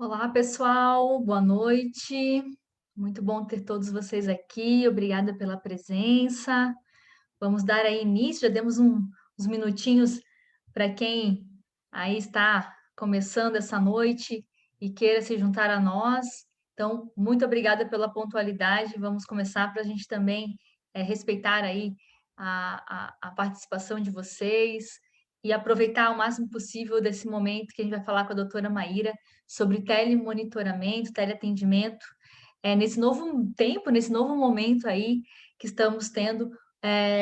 Olá, pessoal, boa noite. Muito bom ter todos vocês aqui. Obrigada pela presença. Vamos dar aí início. Já demos uns minutinhos para quem aí está começando essa noite e queira se juntar a nós. Então, muito obrigada pela pontualidade. Vamos começar para a gente também respeitar aí a participação de vocês e aproveitar o máximo possível desse momento que a gente vai falar com a doutora Maíra sobre telemonitoramento, teleatendimento, nesse novo tempo, nesse novo momento aí que estamos tendo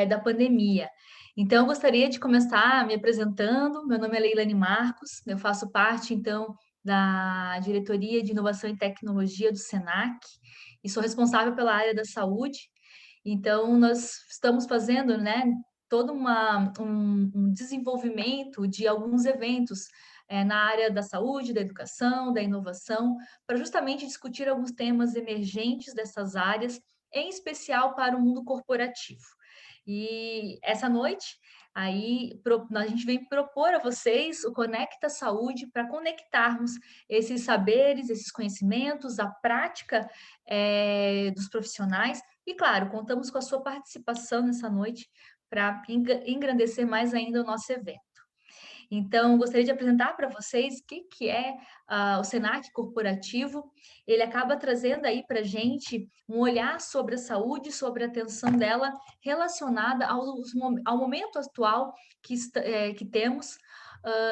da pandemia. Então, eu gostaria de começar me apresentando. Meu nome é Leilane Marcos, eu faço parte, então, da Diretoria de Inovação e Tecnologia do SENAC e sou responsável pela área da saúde. Então, nós estamos fazendo, né, todo um desenvolvimento de alguns eventos na área da saúde, da educação, da inovação, para justamente discutir alguns temas emergentes dessas áreas, em especial para o mundo corporativo. E essa noite, a gente vem propor a vocês o Conecta Saúde para conectarmos esses saberes, esses conhecimentos, a prática dos profissionais. E, claro, contamos com a sua participação nessa noite para engrandecer mais ainda o nosso evento. Então, gostaria de apresentar para vocês o que é o Senac Corporativo. Ele acaba trazendo aí para a gente um olhar sobre a saúde, sobre a atenção dela relacionada ao momento atual que temos,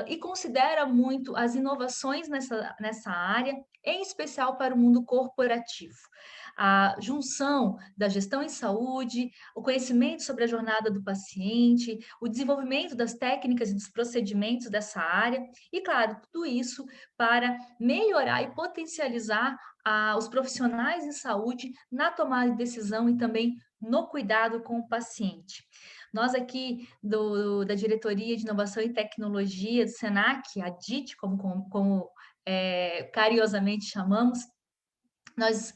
e considera muito as inovações nessa área, em especial para o mundo corporativo. A junção da gestão em saúde, o conhecimento sobre a jornada do paciente, o desenvolvimento das técnicas e dos procedimentos dessa área, e, claro, tudo isso para melhorar e potencializar os profissionais em saúde na tomada de decisão e também no cuidado com o paciente. Nós aqui da Diretoria de Inovação e Tecnologia do SENAC, a DIT, como carinhosamente chamamos, nós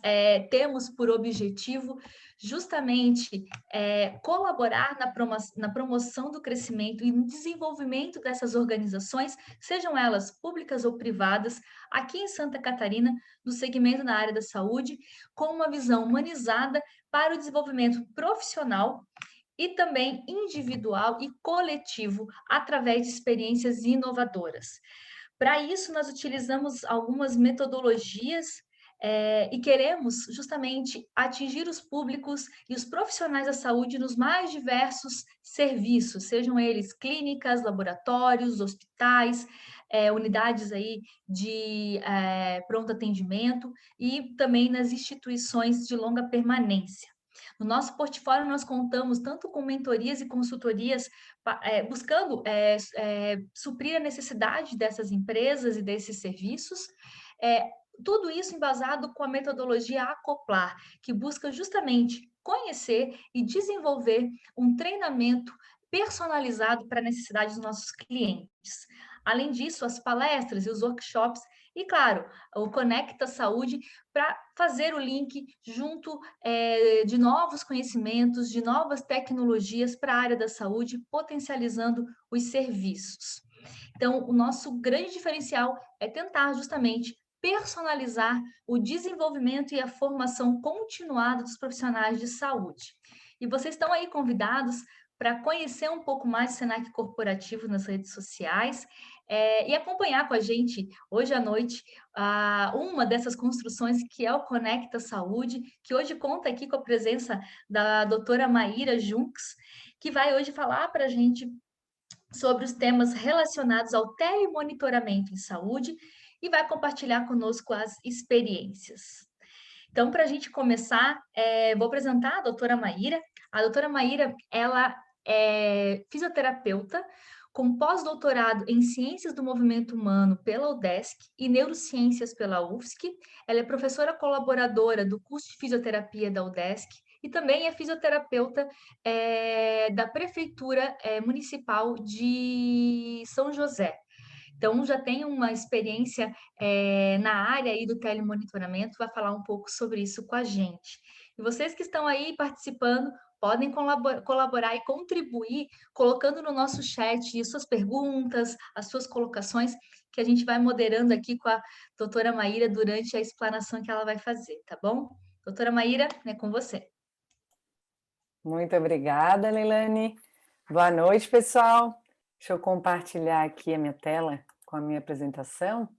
temos por objetivo justamente colaborar na promoção do crescimento e no desenvolvimento dessas organizações, sejam elas públicas ou privadas, aqui em Santa Catarina, no segmento na área da saúde, com uma visão humanizada para o desenvolvimento profissional e também individual e coletivo, através de experiências inovadoras. Para isso, nós utilizamos algumas metodologias e queremos justamente atingir os públicos e os profissionais da saúde nos mais diversos serviços, sejam eles clínicas, laboratórios, hospitais, unidades aí de pronto atendimento e também nas instituições de longa permanência. No nosso portfólio, nós contamos tanto com mentorias e consultorias buscando suprir a necessidade dessas empresas e desses serviços, é, tudo isso embasado com a metodologia Acoplar, que busca justamente conhecer e desenvolver um treinamento personalizado para a necessidade dos nossos clientes. Além disso, as palestras e os workshops, e claro, o Conecta Saúde, para fazer o link junto de novos conhecimentos, de novas tecnologias para a área da saúde, potencializando os serviços. Então, o nosso grande diferencial é tentar justamente personalizar o desenvolvimento e a formação continuada dos profissionais de saúde. E vocês estão aí convidados para conhecer um pouco mais do Senac Corporativo nas redes sociais e acompanhar com a gente hoje à noite uma dessas construções que é o Conecta Saúde, que hoje conta aqui com a presença da doutora Maíra Junks, que vai hoje falar para a gente sobre os temas relacionados ao telemonitoramento em saúde e vai compartilhar conosco as experiências. Então, para a gente começar, vou apresentar a doutora Maíra. A doutora Maíra, ela é fisioterapeuta com pós-doutorado em Ciências do Movimento Humano pela UDESC e Neurociências pela UFSC. Ela é professora colaboradora do curso de Fisioterapia da UDESC e também é fisioterapeuta da Prefeitura Municipal de São José. Então, já tem uma experiência na área aí do telemonitoramento, vai falar um pouco sobre isso com a gente. E vocês que estão aí participando, podem colaborar e contribuir colocando no nosso chat as suas perguntas, as suas colocações, que a gente vai moderando aqui com a doutora Maíra durante a explanação que ela vai fazer, tá bom? Doutora Maíra, é com você. Muito obrigada, Leilane. Boa noite, pessoal. Deixa eu compartilhar aqui a minha tela com a minha apresentação.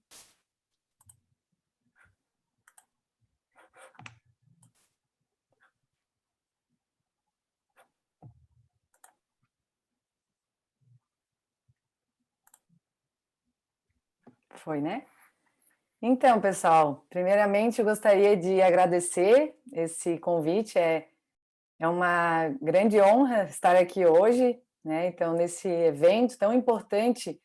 Foi, né? Então, pessoal, primeiramente eu gostaria de agradecer esse convite. É uma grande honra estar aqui hoje, né? Então, nesse evento tão importante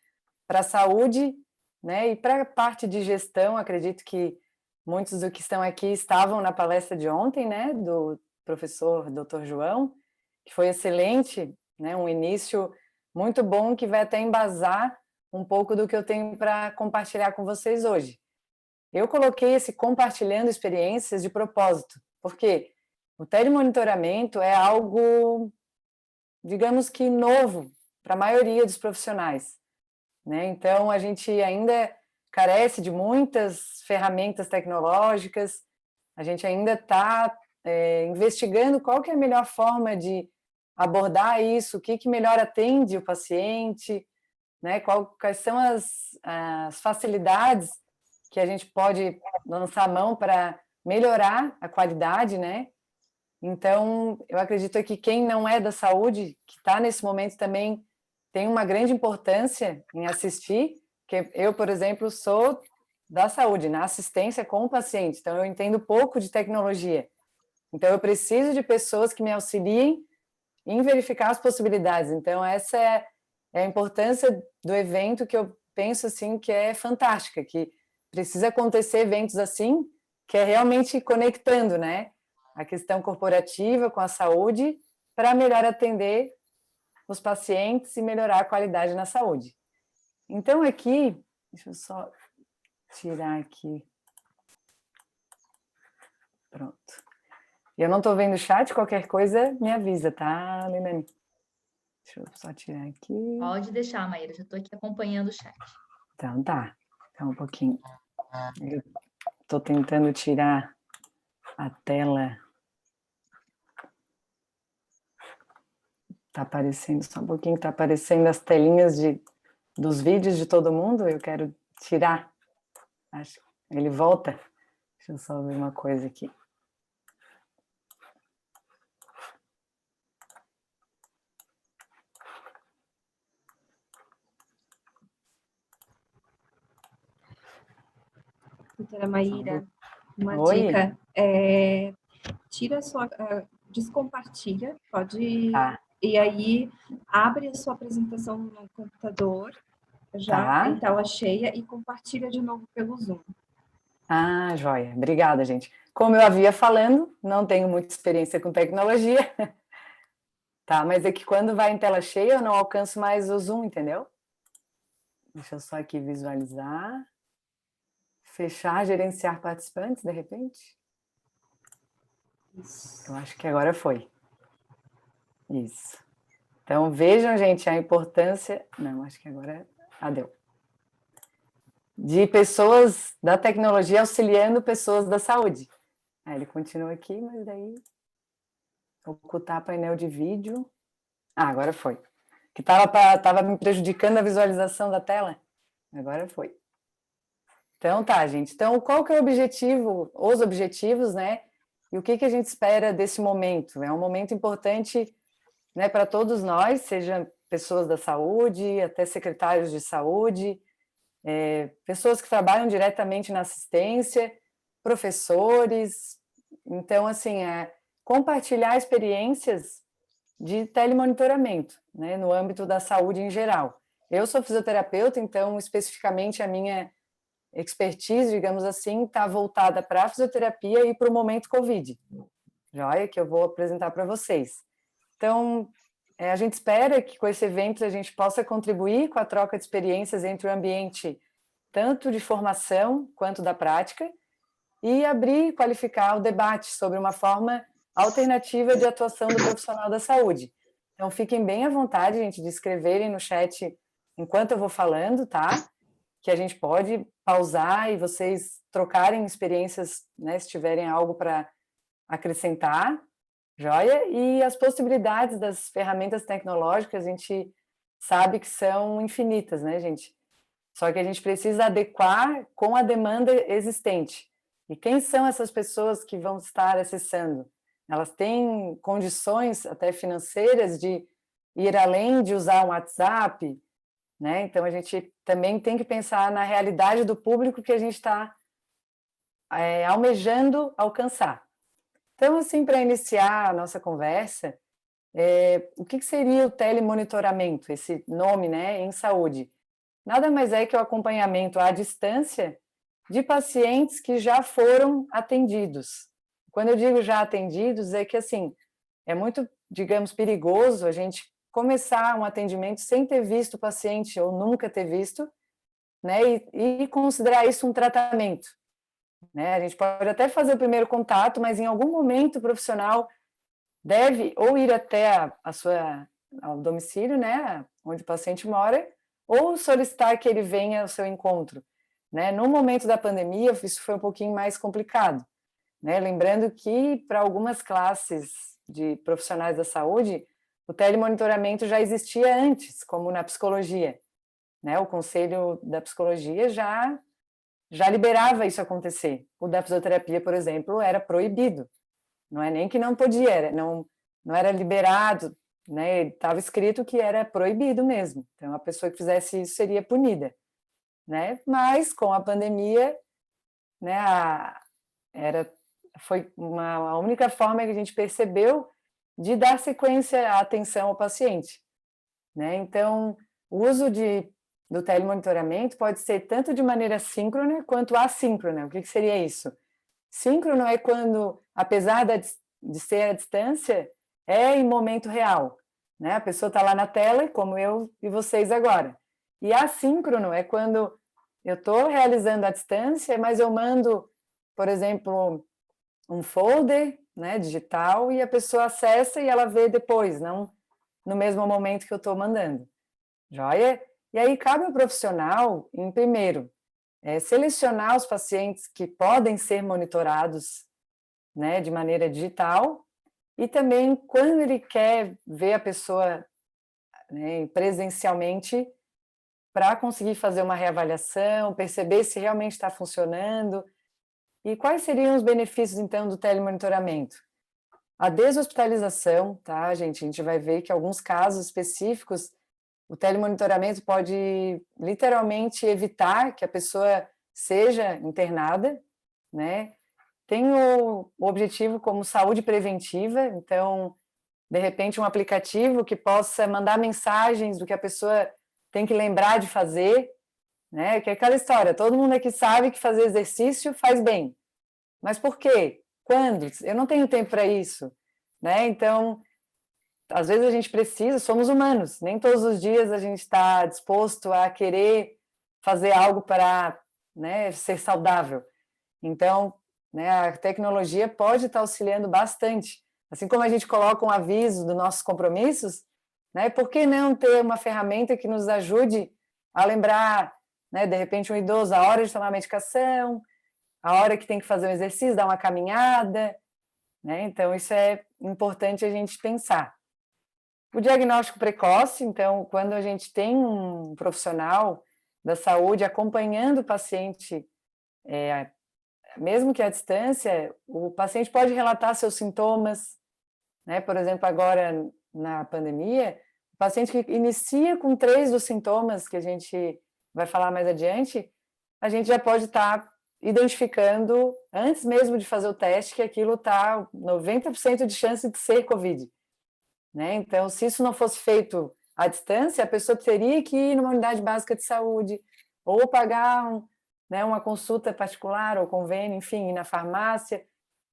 para a saúde, né? E para a parte de gestão, acredito que muitos do que estão aqui estavam na palestra de ontem, né? Do professor Dr. João, que foi excelente, né? Um início muito bom que vai até embasar um pouco do que eu tenho para compartilhar com vocês hoje. Eu coloquei esse compartilhando experiências de propósito, porque o telemonitoramento é algo, digamos que novo para a maioria dos profissionais, né? Então, a gente ainda carece de muitas ferramentas tecnológicas, a gente ainda está investigando qual que é a melhor forma de abordar isso, o que melhor atende o paciente, né? Quais são as facilidades que a gente pode lançar a mão para melhorar a qualidade, né? Então, eu acredito que quem não é da saúde, que está nesse momento também tem uma grande importância em assistir, que eu, por exemplo, sou da saúde, na assistência com o paciente, então eu entendo pouco de tecnologia. Então, eu preciso de pessoas que me auxiliem em verificar as possibilidades. Então, essa é a importância do evento que eu penso assim que é fantástica, que precisa acontecer eventos assim, que é realmente conectando, né, a questão corporativa com a saúde para melhor atender os pacientes e melhorar a qualidade na saúde. Então aqui, deixa eu só tirar aqui. Pronto. Eu não estou vendo o chat, qualquer coisa me avisa, tá, Leilane? Deixa eu só tirar aqui. Pode deixar, Maíra, já estou aqui acompanhando o chat. Então tá, então um pouquinho. Eu estou tentando tirar a tela. Tá aparecendo só um pouquinho, tá aparecendo as telinhas dos vídeos de todo mundo. Eu quero tirar. Acho que ele volta. Deixa eu só ver uma coisa aqui. Doutora Maíra, uma Oi? dica, tira a sua, descompartilha, pode, Tá. e aí abre a sua apresentação no computador, já Tá. em tela cheia, e compartilha de novo pelo Zoom. Ah, joia. Obrigada, gente. Como eu havia falando, não tenho muita experiência com tecnologia. Tá, mas é que quando vai em tela cheia, eu não alcanço mais o Zoom, entendeu? Deixa eu só aqui visualizar. Fechar, gerenciar participantes, de repente. Isso. Eu acho que agora foi. Isso. Então, vejam, gente, a importância... Não, acho que agora... deu. De pessoas da tecnologia auxiliando pessoas da saúde. Aí ele continua aqui, mas daí... Ocultar painel de vídeo. Agora foi. Que estava me prejudicando a visualização da tela. Agora foi. Então tá, gente. Então, qual que é o objetivo, os objetivos, né? E o que a gente espera desse momento? É um momento importante, né, para todos nós, seja pessoas da saúde, até secretários de saúde, pessoas que trabalham diretamente na assistência, professores. Então, assim, compartilhar experiências de telemonitoramento, né, no âmbito da saúde em geral. Eu sou fisioterapeuta, então, especificamente, a minha expertise, digamos assim, está voltada para a fisioterapia e para o momento Covid, joia, que eu vou apresentar para vocês. Então, a gente espera que com esse evento a gente possa contribuir com a troca de experiências entre o ambiente tanto de formação quanto da prática e abrir e qualificar o debate sobre uma forma alternativa de atuação do profissional da saúde. Então, fiquem bem à vontade, gente, de escreverem no chat enquanto eu vou falando, tá? Que a gente pode pausar e vocês trocarem experiências, né, se tiverem algo para acrescentar, joia? E as possibilidades das ferramentas tecnológicas, a gente sabe que são infinitas, né, gente? Só que a gente precisa adequar com a demanda existente. E quem são essas pessoas que vão estar acessando? Elas têm condições até financeiras de ir além de usar um WhatsApp, né? Então, a gente também tem que pensar na realidade do público que a gente está almejando alcançar. Então, assim, para iniciar a nossa conversa, o que seria o telemonitoramento, esse nome, né, em saúde? Nada mais é que o acompanhamento à distância de pacientes que já foram atendidos. Quando eu digo já atendidos, é que, assim, é muito, digamos, perigoso a gente começar um atendimento sem ter visto o paciente ou nunca ter visto, né, e considerar isso um tratamento, né? A gente pode até fazer o primeiro contato, mas em algum momento o profissional deve ou ir até ao domicílio, né, onde o paciente mora, ou solicitar que ele venha ao seu encontro, né? No momento da pandemia, isso foi um pouquinho mais complicado, né? Lembrando que para algumas classes de profissionais da saúde, o telemonitoramento já existia antes, como na psicologia, né? O Conselho da Psicologia já liberava isso acontecer. O da fisioterapia, por exemplo, era proibido. Não é nem que não podia, não era liberado, né? Estava escrito que era proibido mesmo. Então, a pessoa que fizesse isso seria punida, né? Mas, com a pandemia, né, foi a única forma que a gente percebeu de dar sequência à atenção ao paciente, né? Então, o uso do telemonitoramento pode ser tanto de maneira síncrona quanto assíncrona. O que seria isso? Síncrono é quando, apesar de ser à distância, é em momento real, né? A pessoa está lá na tela, como eu e vocês agora. E assíncrono é quando eu estou realizando à distância, mas eu mando, por exemplo, um folder, né, digital, e a pessoa acessa e ela vê depois, não no mesmo momento que eu estou mandando. Joia? E aí cabe ao profissional, em primeiro, selecionar os pacientes que podem ser monitorados, né, de maneira digital, e também quando ele quer ver a pessoa, né, presencialmente, para conseguir fazer uma reavaliação, perceber se realmente está funcionando. E quais seriam os benefícios, então, do telemonitoramento? A deshospitalização, tá, gente? A gente vai ver que alguns casos específicos o telemonitoramento pode literalmente evitar que a pessoa seja internada, né? Tem o objetivo como saúde preventiva, então, de repente, um aplicativo que possa mandar mensagens do que a pessoa tem que lembrar de fazer, né? Que é aquela história, todo mundo aqui sabe que fazer exercício faz bem. Mas por quê? Quando? Eu não tenho tempo para isso, né? Então, às vezes a gente precisa, somos humanos, nem todos os dias a gente está disposto a querer fazer algo para, né, ser saudável. Então, né, a tecnologia pode estar auxiliando bastante. Assim como a gente coloca um aviso dos nossos compromissos, né, por que não ter uma ferramenta que nos ajude a lembrar, né, de repente, um idoso, a hora de tomar medicação, a hora que tem que fazer um exercício, dar uma caminhada, né? Então, isso é importante a gente pensar. O diagnóstico precoce, então, quando a gente tem um profissional da saúde acompanhando o paciente, mesmo que à distância, o paciente pode relatar seus sintomas, né? Por exemplo, agora na pandemia, o paciente que inicia com 3 dos sintomas, que a gente vai falar mais adiante, a gente já pode estar identificando, antes mesmo de fazer o teste, que aquilo está 90% de chance de ser COVID. Né? Então, se isso não fosse feito à distância, a pessoa teria que ir numa unidade básica de saúde, ou pagar né, uma consulta particular, ou convênio, enfim, ir na farmácia.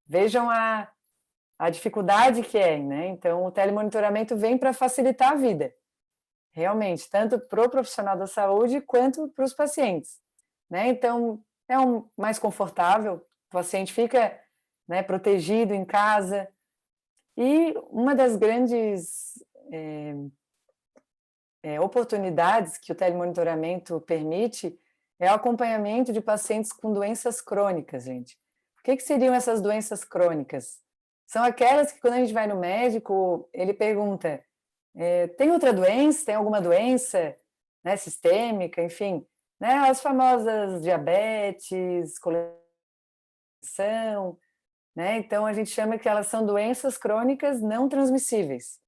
Vejam a dificuldade que é, né? Então, o telemonitoramento vem para facilitar a vida, realmente, tanto para o profissional da saúde, quanto para os pacientes, né? Então, mais confortável, o paciente fica, né, protegido em casa, E uma das grandes oportunidades que o telemonitoramento permite é o acompanhamento de pacientes com doenças crônicas, gente. O que seriam essas doenças crônicas? São aquelas que, quando a gente vai no médico, ele pergunta: tem outra doença? Tem alguma doença, né, sistêmica, enfim, né, as famosas diabetes, colesterol, né? Então a gente chama que elas são doenças crônicas não transmissíveis,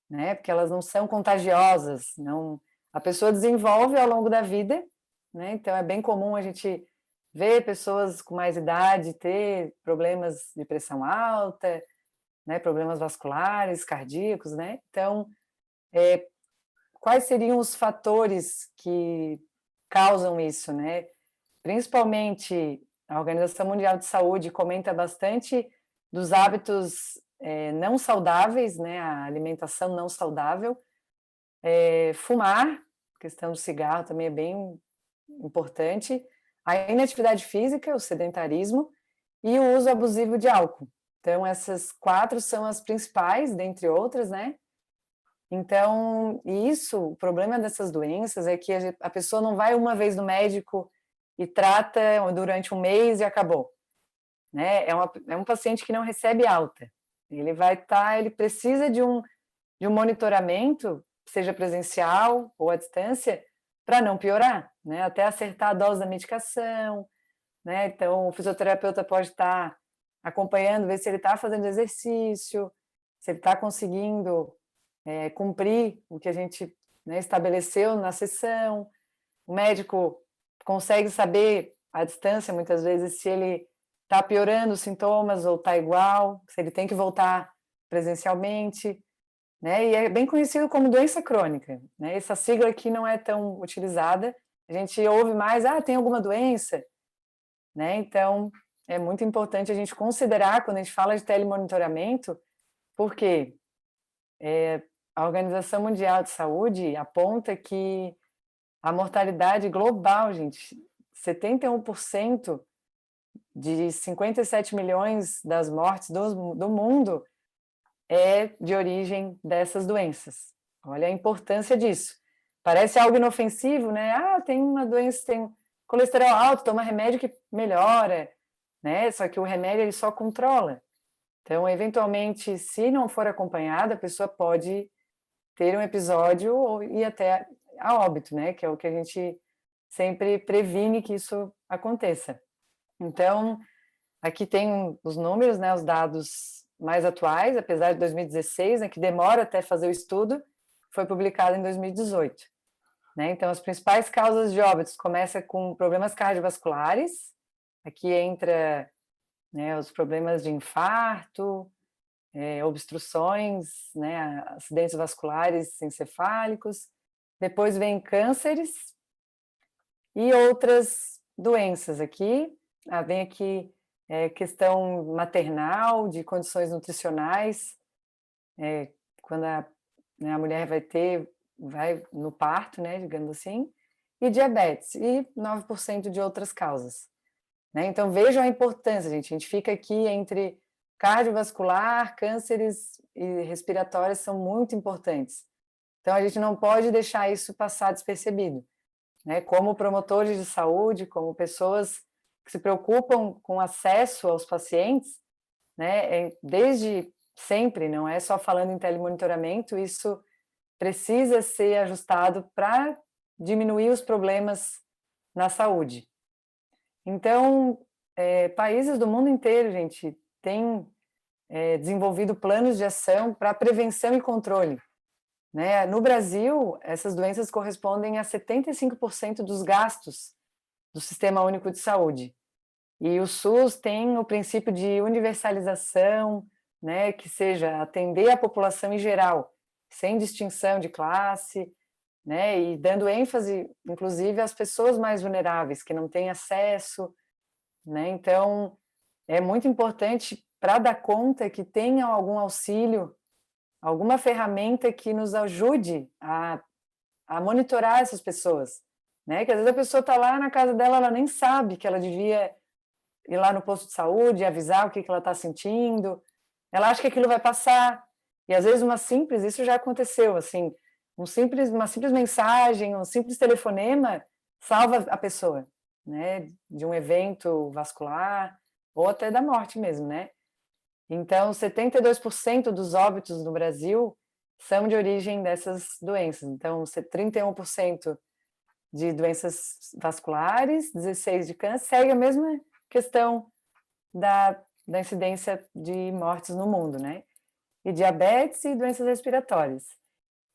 né? Porque elas não são contagiosas, não. A pessoa desenvolve ao longo da vida, né? Então é bem comum a gente ver pessoas com mais idade ter problemas de pressão alta, né? Problemas vasculares, cardíacos, né? Então, quais seriam os fatores que causam isso, né? Principalmente a Organização Mundial de Saúde comenta bastante dos hábitos não saudáveis, né? A alimentação não saudável, fumar, a questão do cigarro também é bem importante, a inatividade física, o sedentarismo e o uso abusivo de álcool. Então, essas 4 são as principais, dentre outras, né? Então, o problema dessas doenças é que a pessoa não vai uma vez no médico e trata durante um mês e acabou, né? É um paciente que não recebe alta. Ele precisa de um monitoramento, seja presencial ou à distância, para não piorar, né? Até acertar a dose da medicação, né? Então, o fisioterapeuta pode estar acompanhando, ver se ele está fazendo exercício, se ele está conseguindo cumprir o que a gente, né, estabeleceu na sessão. O médico consegue saber à distância, muitas vezes, se ele está piorando os sintomas ou está igual, se ele tem que voltar presencialmente, né? E é bem conhecido como doença crônica, né? Essa sigla aqui não é tão utilizada, a gente ouve mais, tem alguma doença, né? Então, é muito importante a gente considerar quando a gente fala de telemonitoramento, porque a Organização Mundial de Saúde aponta que a mortalidade global, gente, 71% de 57 milhões das mortes do mundo é de origem dessas doenças. Olha a importância disso. Parece algo inofensivo, né? Tem uma doença, tem colesterol alto, toma remédio que melhora, né? Só que o remédio ele só controla. Então, eventualmente, se não for acompanhada, a pessoa pode ter um episódio ou ir até a óbito, né? Que é o que a gente sempre previne que isso aconteça. Então, aqui tem os números, né? Os dados mais atuais, apesar de 2016, né? Que demora até fazer o estudo, foi publicado em 2018. Né? Então, as principais causas de óbitos começam com problemas cardiovasculares, aqui entra, né, os problemas de infarto, obstruções, né, acidentes vasculares encefálicos, depois vem cânceres e outras doenças aqui, vem aqui questão maternal, de condições nutricionais, quando né, a mulher vai no parto, né, digamos assim, e diabetes, e 9% de outras causas. Né? Então, vejam a importância, gente, a gente fica aqui entre cardiovascular, cânceres e respiratórios são muito importantes. Então, a gente não pode deixar isso passar despercebido. Né? Como promotores de saúde, como pessoas que se preocupam com acesso aos pacientes, né? Desde sempre, não é só falando em telemonitoramento, isso precisa ser ajustado para diminuir os problemas na saúde. Então, países do mundo inteiro, gente, têm desenvolvido planos de ação para prevenção e controle. Né? No Brasil, essas doenças correspondem a 75% dos gastos do Sistema Único de Saúde. E o SUS tem o princípio de universalização, né, que seja atender a população em geral, sem distinção de classe, né, e dando ênfase, inclusive, às pessoas mais vulneráveis, que não têm acesso. Né? Então, é muito importante para dar conta que tenham algum auxílio, alguma ferramenta que nos ajude a monitorar essas pessoas, né? Que às vezes a pessoa está lá na casa dela, ela nem sabe que ela devia ir lá no posto de saúde, avisar o que ela está sentindo, ela acha que aquilo vai passar. E às vezes isso já aconteceu, assim, uma simples mensagem, um simples telefonema salva a pessoa, né, de um evento vascular ou até da morte mesmo, né? Então, 72% dos óbitos no Brasil são de origem dessas doenças. Então, 31% de doenças vasculares, 16% de câncer, segue a mesma questão da incidência de mortes no mundo, né? E diabetes e doenças respiratórias.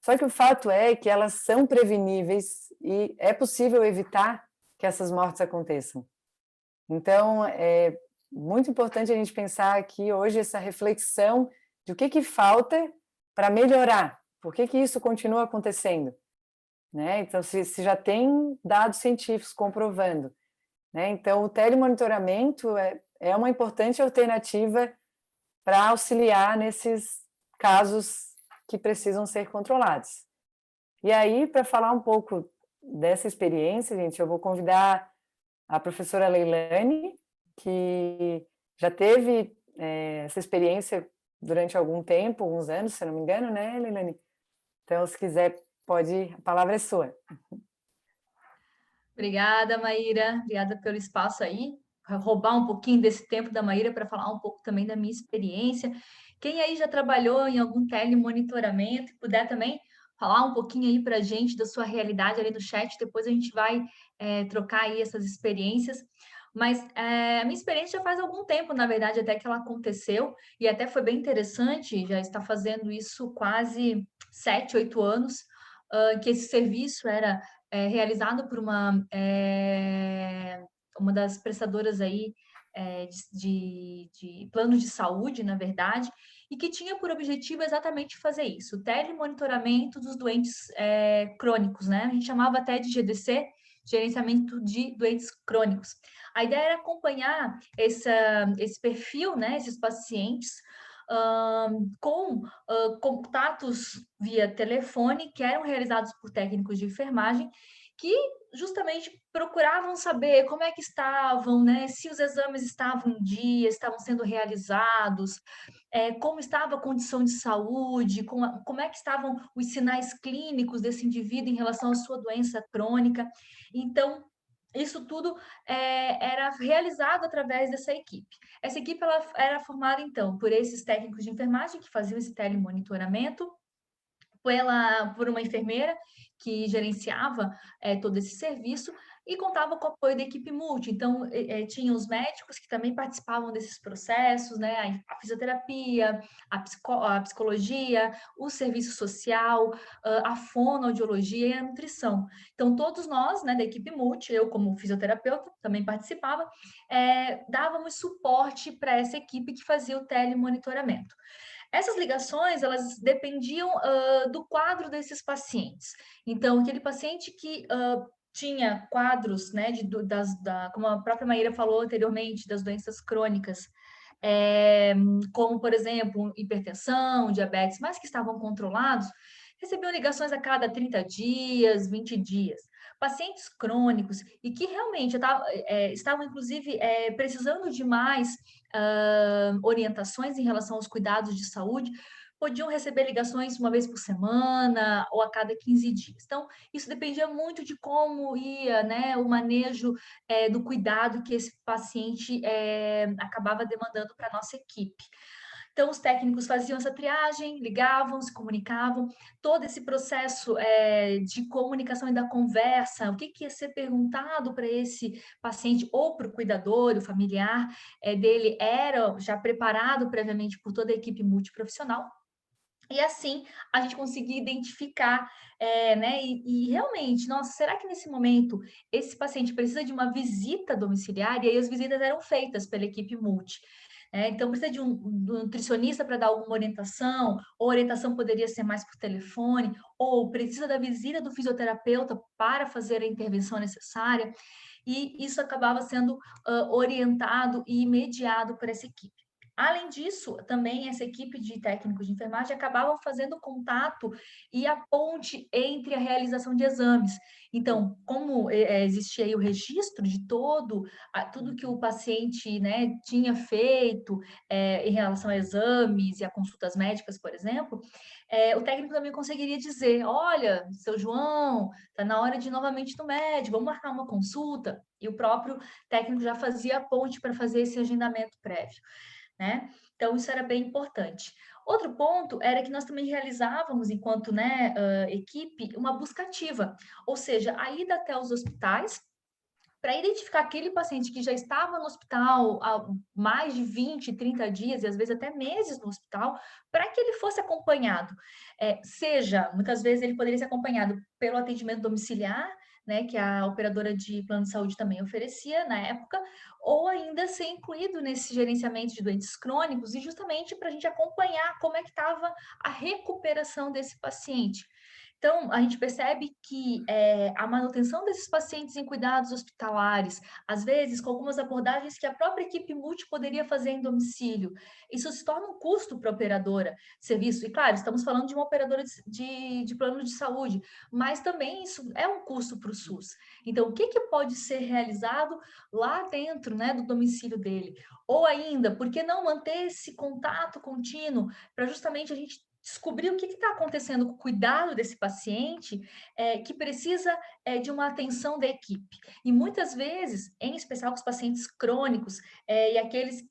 Só que o fato é que elas são preveníveis e é possível evitar que essas mortes aconteçam. Então, é muito importante a gente pensar aqui hoje essa reflexão de o que falta para melhorar, por que isso continua acontecendo, né? Então, se já tem dados científicos comprovando, né? Então, o telemonitoramento é uma importante alternativa para auxiliar nesses casos que precisam ser controlados. E aí, para falar um pouco dessa experiência, gente, eu vou convidar a professora Leilane, que já teve essa experiência durante algum tempo, alguns anos, se não me engano, né, Leilane? Então, se quiser, a palavra é sua. Obrigada, Maíra. Obrigada pelo espaço aí. Vou roubar um pouquinho desse tempo da Maíra para falar um pouco também da minha experiência. Quem aí já trabalhou em algum telemonitoramento, puder também falar um pouquinho aí para a gente da sua realidade ali no chat, depois a gente vai trocar aí essas experiências. Mas a minha experiência já faz algum tempo, na verdade, até que ela aconteceu, e até foi bem interessante, já está fazendo isso quase 7, 8 anos, que esse serviço era realizado por uma das prestadoras aí de planos de saúde, na verdade, e que tinha por objetivo exatamente fazer isso, o telemonitoramento dos doentes crônicos, né? A gente chamava até de GDC, gerenciamento de doentes crônicos. A ideia era acompanhar esse perfil, né, esses pacientes, com contatos via telefone que eram realizados por técnicos de enfermagem que justamente procuravam saber como é que estavam, né? Se os exames estavam em dia, estavam sendo realizados, como estava a condição de saúde, como é que estavam os sinais clínicos desse indivíduo em relação à sua doença crônica. Então, isso tudo era realizado através dessa equipe. Essa equipe ela era formada, então, por esses técnicos de enfermagem que faziam esse telemonitoramento, por uma enfermeira que gerenciava todo esse serviço e contava com o apoio da equipe multi. Então, tinha os médicos que também participavam desses processos, né? A fisioterapia, a psicologia, o serviço social, a fonoaudiologia e a nutrição. Então, todos nós, né, da equipe multi, eu como fisioterapeuta também participava, dávamos suporte para essa equipe que fazia o telemonitoramento. Essas ligações, elas dependiam do quadro desses pacientes. Então, aquele paciente que tinha quadros, né, como a própria Maíra falou anteriormente, das doenças crônicas, como, por exemplo, hipertensão, diabetes, mas que estavam controlados, recebiam ligações a cada 30 dias, 20 dias. Pacientes crônicos e que realmente estavam, inclusive, precisando de mais orientações em relação aos cuidados de saúde, podiam receber ligações uma vez por semana ou a cada 15 dias. Então, isso dependia muito de como ia, né, o manejo do cuidado que esse paciente acabava demandando para a nossa equipe. Então, os técnicos faziam essa triagem, ligavam, se comunicavam, todo esse processo de comunicação e da conversa, o que ia ser perguntado para esse paciente ou para o cuidador, o familiar dele, era já preparado previamente por toda a equipe multiprofissional. E assim a gente conseguia identificar, né? E realmente, nossa, será que nesse momento esse paciente precisa de uma visita domiciliar? E aí as visitas eram feitas pela equipe multi. Então, precisa de um nutricionista para dar alguma orientação, ou a orientação poderia ser mais por telefone, ou precisa da visita do fisioterapeuta para fazer a intervenção necessária, e isso acabava sendo orientado e mediado por essa equipe. Além disso, também essa equipe de técnicos de enfermagem acabavam fazendo contato e a ponte entre a realização de exames. Então, como existia aí o registro de tudo que o paciente, né, tinha feito em relação a exames e a consultas médicas, por exemplo, o técnico também conseguiria dizer, olha, seu João, está na hora de ir novamente no médico, vamos marcar uma consulta. E o próprio técnico já fazia a ponte para fazer esse agendamento prévio, né? Então, isso era bem importante. Outro ponto era que nós também realizávamos, enquanto né, equipe, uma busca ativa, ou seja, a ida até os hospitais para identificar aquele paciente que já estava no hospital há mais de 20, 30 dias, e às vezes até meses no hospital, para que ele fosse acompanhado. Muitas vezes ele poderia ser acompanhado pelo atendimento domiciliar, né, que a operadora de plano de saúde também oferecia na época, ou ainda ser incluído nesse gerenciamento de doentes crônicos, e justamente para a gente acompanhar como é que estava a recuperação desse paciente. Então, a gente percebe que a manutenção desses pacientes em cuidados hospitalares, às vezes com algumas abordagens que a própria equipe multi poderia fazer em domicílio, isso se torna um custo para a operadora de serviço. E, claro, estamos falando de uma operadora de plano de saúde, mas também isso é um custo para o SUS. Então, o que pode ser realizado lá dentro, né, do domicílio dele? Ou ainda, por que não manter esse contato contínuo para justamente a gente descobrir o que está acontecendo com o cuidado desse paciente que precisa de uma atenção da equipe. E muitas vezes, em especial com os pacientes crônicos e aqueles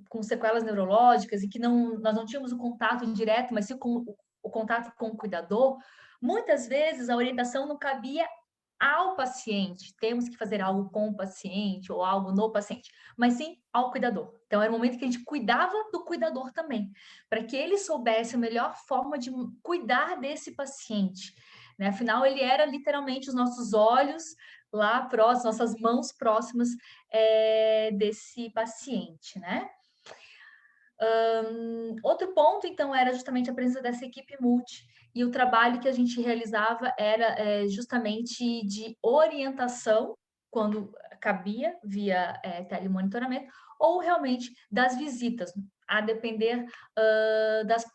com sequelas neurológicas e que nós não tínhamos o contato direto, mas sim com o contato com o cuidador, muitas vezes a orientação não cabia ao paciente, temos que fazer algo com o paciente ou algo no paciente, mas sim ao cuidador. Então, era o momento que a gente cuidava do cuidador também, para que ele soubesse a melhor forma de cuidar desse paciente, né? Afinal, ele era literalmente os nossos olhos lá próximos, nossas mãos próximas desse paciente, né? Outro ponto, então, era justamente a presença dessa equipe multi, e o trabalho que a gente realizava era justamente de orientação, quando cabia, via telemonitoramento, ou realmente das visitas, a depender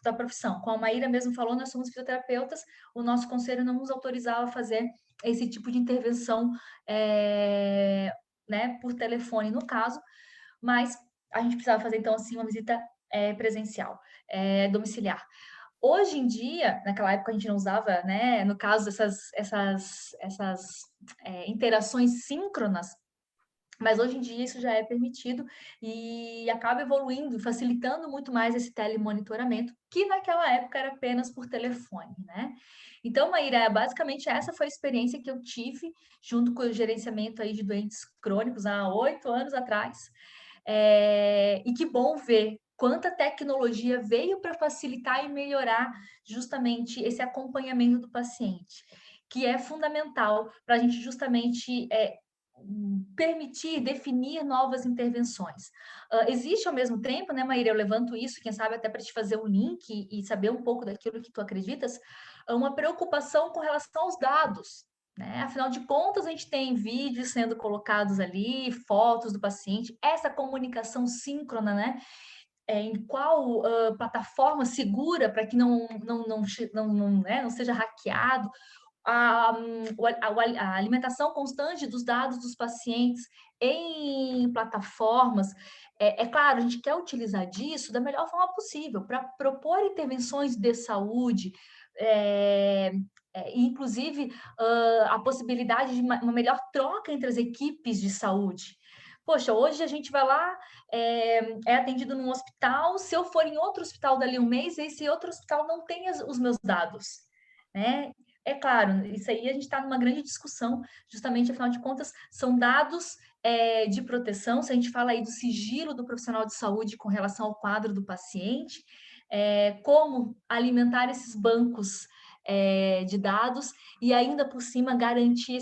da profissão. Como a Maíra mesmo falou, nós somos fisioterapeutas, o nosso conselho não nos autorizava a fazer esse tipo de intervenção né, por telefone, no caso, mas a gente precisava fazer, então, assim, uma visita presencial, domiciliar. Hoje em dia, naquela época a gente não usava, né, no caso, essas interações síncronas, mas hoje em dia isso já é permitido e acaba evoluindo, facilitando muito mais esse telemonitoramento, que naquela época era apenas por telefone, né? Então, Maíra, basicamente essa foi a experiência que eu tive junto com o gerenciamento aí de doentes crônicos há 8 anos atrás. E que bom ver quanta tecnologia veio para facilitar e melhorar justamente esse acompanhamento do paciente, que é fundamental para a gente justamente permitir, definir novas intervenções. Existe ao mesmo tempo, né, Maíra, eu levanto isso, quem sabe até para te fazer um link e saber um pouco daquilo que tu acreditas, uma preocupação com relação aos dados, né? Afinal de contas, a gente tem vídeos sendo colocados ali, fotos do paciente, essa comunicação síncrona, né? Em qual plataforma segura para que não seja hackeado, a alimentação constante dos dados dos pacientes em plataformas. Claro, a gente quer utilizar disso da melhor forma possível para propor intervenções de saúde, inclusive a possibilidade de uma melhor troca entre as equipes de saúde. Poxa, hoje a gente vai lá, é atendido num hospital, se eu for em outro hospital dali um mês, esse outro hospital não tem os meus dados, né? É claro, isso aí a gente está numa grande discussão, justamente, afinal de contas, são dados de proteção, se a gente fala aí do sigilo do profissional de saúde com relação ao quadro do paciente, como alimentar esses bancos de dados e ainda por cima garantir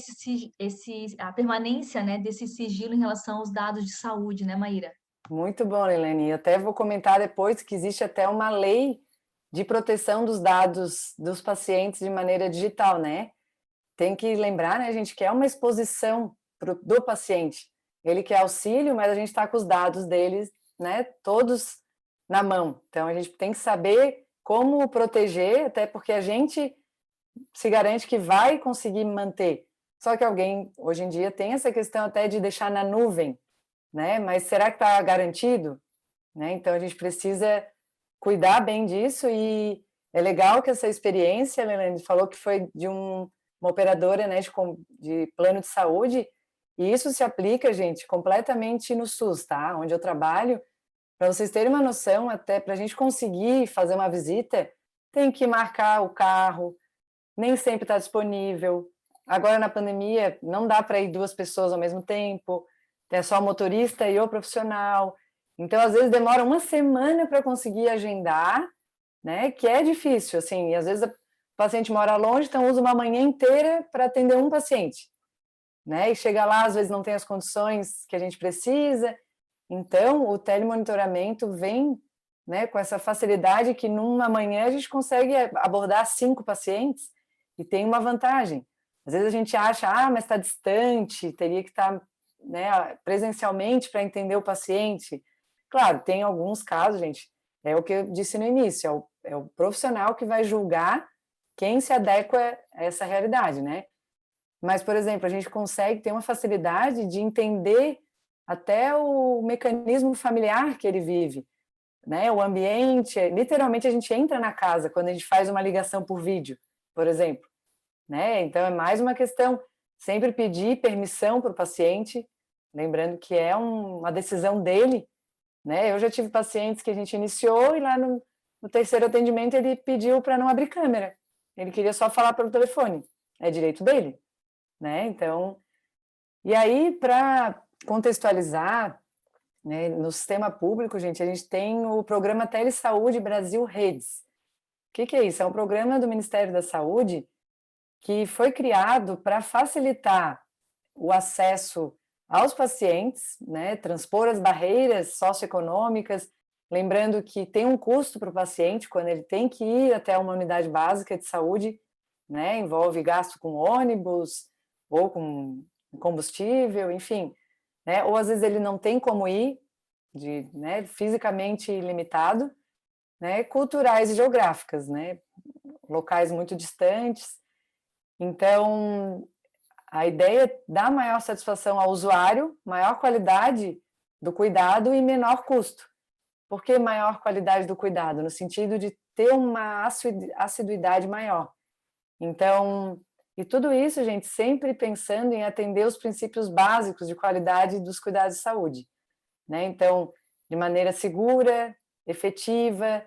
a permanência, né, desse sigilo em relação aos dados de saúde, né, Maíra? Muito bom, Leilani. Eu até vou comentar depois que existe até uma lei de proteção dos dados dos pacientes de maneira digital, né? Tem que lembrar, né, gente, que é uma exposição do paciente. Ele quer auxílio, mas a gente está com os dados deles né, todos na mão. Então, a gente tem que saber como proteger, até porque a gente se garante que vai conseguir manter. Só que alguém, hoje em dia, tem essa questão até de deixar na nuvem, né? Mas será que está garantido? Né? Então, a gente precisa cuidar bem disso e é legal que essa experiência, a Leilane falou que foi de uma operadora, né, de plano de saúde, e isso se aplica, gente, completamente no SUS, tá? Onde eu trabalho, para vocês terem uma noção, até para a gente conseguir fazer uma visita, tem que marcar o carro, nem sempre está disponível. Agora, na pandemia, não dá para ir 2 pessoas ao mesmo tempo, é só o motorista e o profissional. Então, às vezes, demora uma semana para conseguir agendar, né? Que é difícil, assim, e às vezes o paciente mora longe, então usa uma manhã inteira para atender um paciente, né? E chega lá, às vezes não tem as condições que a gente precisa. Então, o telemonitoramento vem, né, com essa facilidade que numa manhã a gente consegue abordar 5 pacientes e tem uma vantagem. Às vezes a gente acha, mas está distante, teria que estar, né, presencialmente para entender o paciente. Claro, tem alguns casos, gente, é o que eu disse no início, é o profissional que vai julgar quem se adequa a essa realidade, né? Mas, por exemplo, a gente consegue ter uma facilidade de entender até o mecanismo familiar que ele vive, né? O ambiente, literalmente a gente entra na casa quando a gente faz uma ligação por vídeo, por exemplo, né? Então é mais uma questão, sempre pedir permissão para o paciente, lembrando que é uma decisão dele, né? Eu já tive pacientes que a gente iniciou e lá no terceiro atendimento ele pediu para não abrir câmera, ele queria só falar pelo telefone, é direito dele, né? Então, e aí para contextualizar, né, no sistema público, gente, a gente tem o programa Telesaúde Brasil Redes. O que é isso? É um programa do Ministério da Saúde que foi criado para facilitar o acesso aos pacientes, né, transpor as barreiras socioeconômicas, lembrando que tem um custo para o paciente quando ele tem que ir até uma unidade básica de saúde, né, envolve gasto com ônibus ou com combustível, enfim, né, ou às vezes ele não tem como ir, né, fisicamente limitado, né, culturais e geográficas, né, locais muito distantes. Então, a ideia é dar maior satisfação ao usuário, maior qualidade do cuidado e menor custo. Por que maior qualidade do cuidado? No sentido de ter uma assiduidade maior. Então, e tudo isso, gente, sempre pensando em atender os princípios básicos de qualidade dos cuidados de saúde, né? Então, de maneira segura, efetiva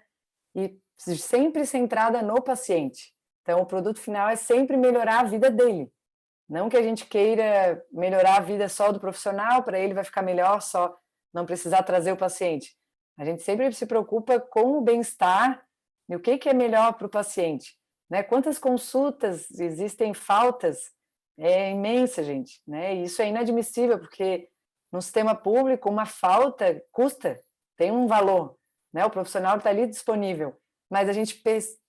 e sempre centrada no paciente. Então, o produto final é sempre melhorar a vida dele. Não que a gente queira melhorar a vida só do profissional, para ele vai ficar melhor só não precisar trazer o paciente. A gente sempre se preocupa com o bem-estar e o que é melhor para o paciente, né? Quantas consultas existem faltas? É imensa, gente, né? E isso é inadmissível, porque no sistema público uma falta custa, tem um valor, né? O profissional está ali disponível, mas a gente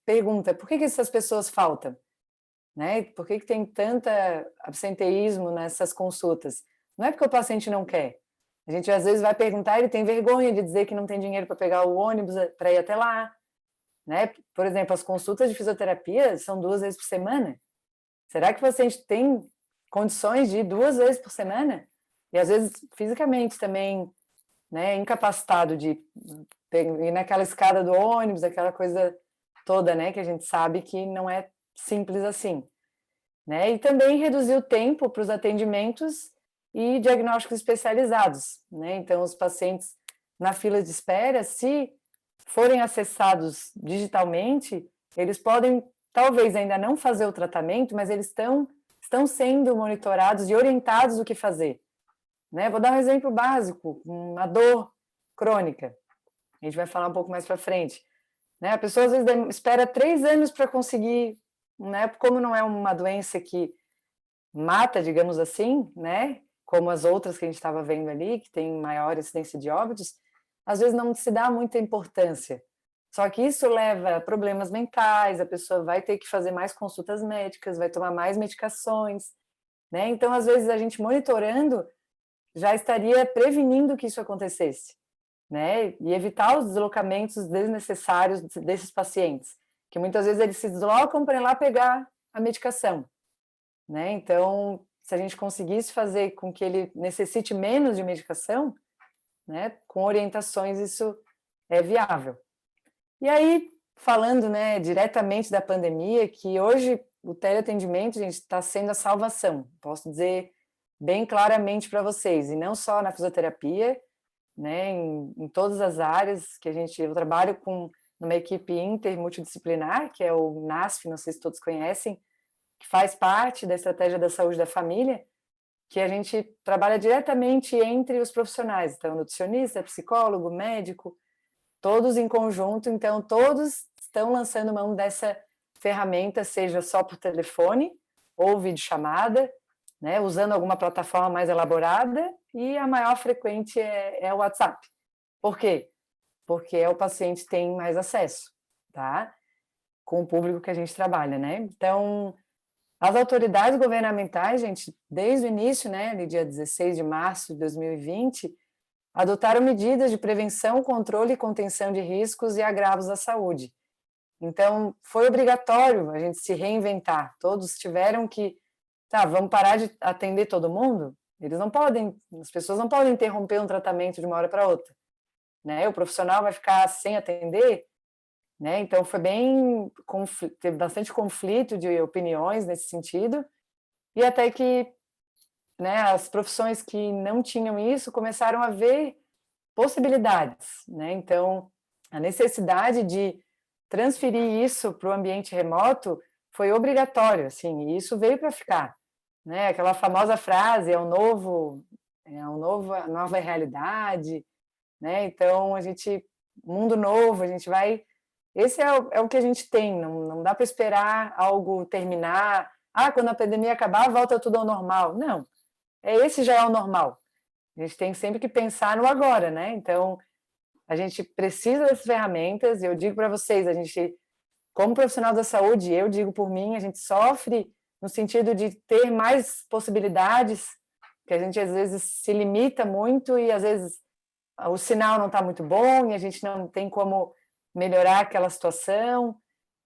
pergunta, por que essas pessoas faltam? Né? Por que tem tanto absenteísmo nessas consultas? Não é porque o paciente não quer. A gente às vezes vai perguntar, ele tem vergonha de dizer que não tem dinheiro para pegar o ônibus para ir até lá, né? Por exemplo, as consultas de fisioterapia são 2 vezes por semana. Será que o paciente tem condições de ir 2 vezes por semana? E às vezes fisicamente também, né, incapacitado de ir naquela escada do ônibus, aquela coisa toda, né, que a gente sabe que não é simples assim, né? E também reduzir o tempo para os atendimentos e diagnósticos especializados, né? Então, os pacientes na fila de espera, se forem acessados digitalmente, eles podem, talvez ainda não fazer o tratamento, mas eles estão sendo monitorados e orientados o que fazer, né? Vou dar um exemplo básico, uma dor crônica. A gente vai falar um pouco mais para frente, né? A pessoa às vezes espera 3 anos para conseguir, né? Como não é uma doença que mata, digamos assim, né? Como as outras que a gente estava vendo ali, que tem maior incidência de óbitos, às vezes não se dá muita importância. Só que isso leva a problemas mentais, a pessoa vai ter que fazer mais consultas médicas, vai tomar mais medicações, né? Então, às vezes, a gente monitorando já estaria prevenindo que isso acontecesse, né? E evitar os deslocamentos desnecessários desses pacientes, que muitas vezes eles se deslocam para ir lá pegar a medicação, né? Então, se a gente conseguisse fazer com que ele necessite menos de medicação, né, com orientações isso é viável. E aí, falando, né, diretamente da pandemia, que hoje o teleatendimento, gente, está sendo a salvação, posso dizer bem claramente para vocês, e não só na fisioterapia, né, em todas as áreas que eu trabalho com numa equipe intermultidisciplinar, que é o NASF, não sei se todos conhecem, que faz parte da estratégia da saúde da família, que a gente trabalha diretamente entre os profissionais, então nutricionista, psicólogo, médico, todos em conjunto, então todos estão lançando mão dessa ferramenta, seja só por telefone ou videochamada, né, usando alguma plataforma mais elaborada, e a maior frequente é o WhatsApp. Por quê? Porque o paciente tem mais acesso, tá? Com o público que a gente trabalha, né? Então, as autoridades governamentais, gente, desde o início, né, no dia 16 de março de 2020, adotaram medidas de prevenção, controle e contenção de riscos e agravos à saúde. Então, foi obrigatório a gente se reinventar. Todos tiveram que, vamos parar de atender todo mundo? As pessoas não podem interromper um tratamento de uma hora para outra, né? O profissional vai ficar sem atender, né? Então, teve bastante conflito de opiniões nesse sentido, e até que, né, as profissões que não tinham isso começaram a ver possibilidades, né? Então, a necessidade de transferir isso para o ambiente remoto foi obrigatório, assim, e isso veio para ficar, né? Aquela famosa frase, a nova realidade, né? Então, mundo novo, a gente vai... Esse é o que a gente tem, não dá para esperar algo terminar, quando a pandemia acabar, volta tudo ao normal. Não, esse já é o normal. A gente tem sempre que pensar no agora, né? Então, a gente precisa dessas ferramentas, e eu digo para vocês, a gente, como profissional da saúde, eu digo por mim, a gente sofre no sentido de ter mais possibilidades, que a gente às vezes se limita muito e às vezes o sinal não está muito bom e a gente não tem como melhorar aquela situação,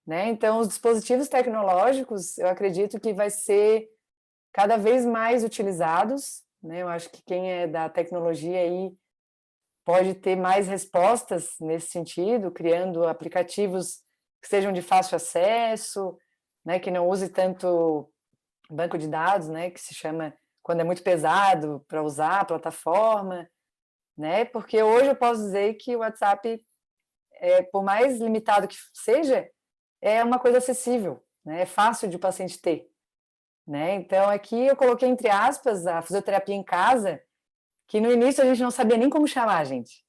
né? Então, os dispositivos tecnológicos, eu acredito que vai ser cada vez mais utilizados, né? Eu acho que quem é da tecnologia aí pode ter mais respostas nesse sentido, criando aplicativos que sejam de fácil acesso, né? Que não use tanto banco de dados, né? Que se chama, quando é muito pesado para usar a plataforma, né? Porque hoje eu posso dizer que o WhatsApp, por mais limitado que seja, é uma coisa acessível, né? É fácil de o paciente ter, né? Então, aqui eu coloquei entre aspas a fisioterapia em casa, que no início a gente não sabia nem como chamar, gente.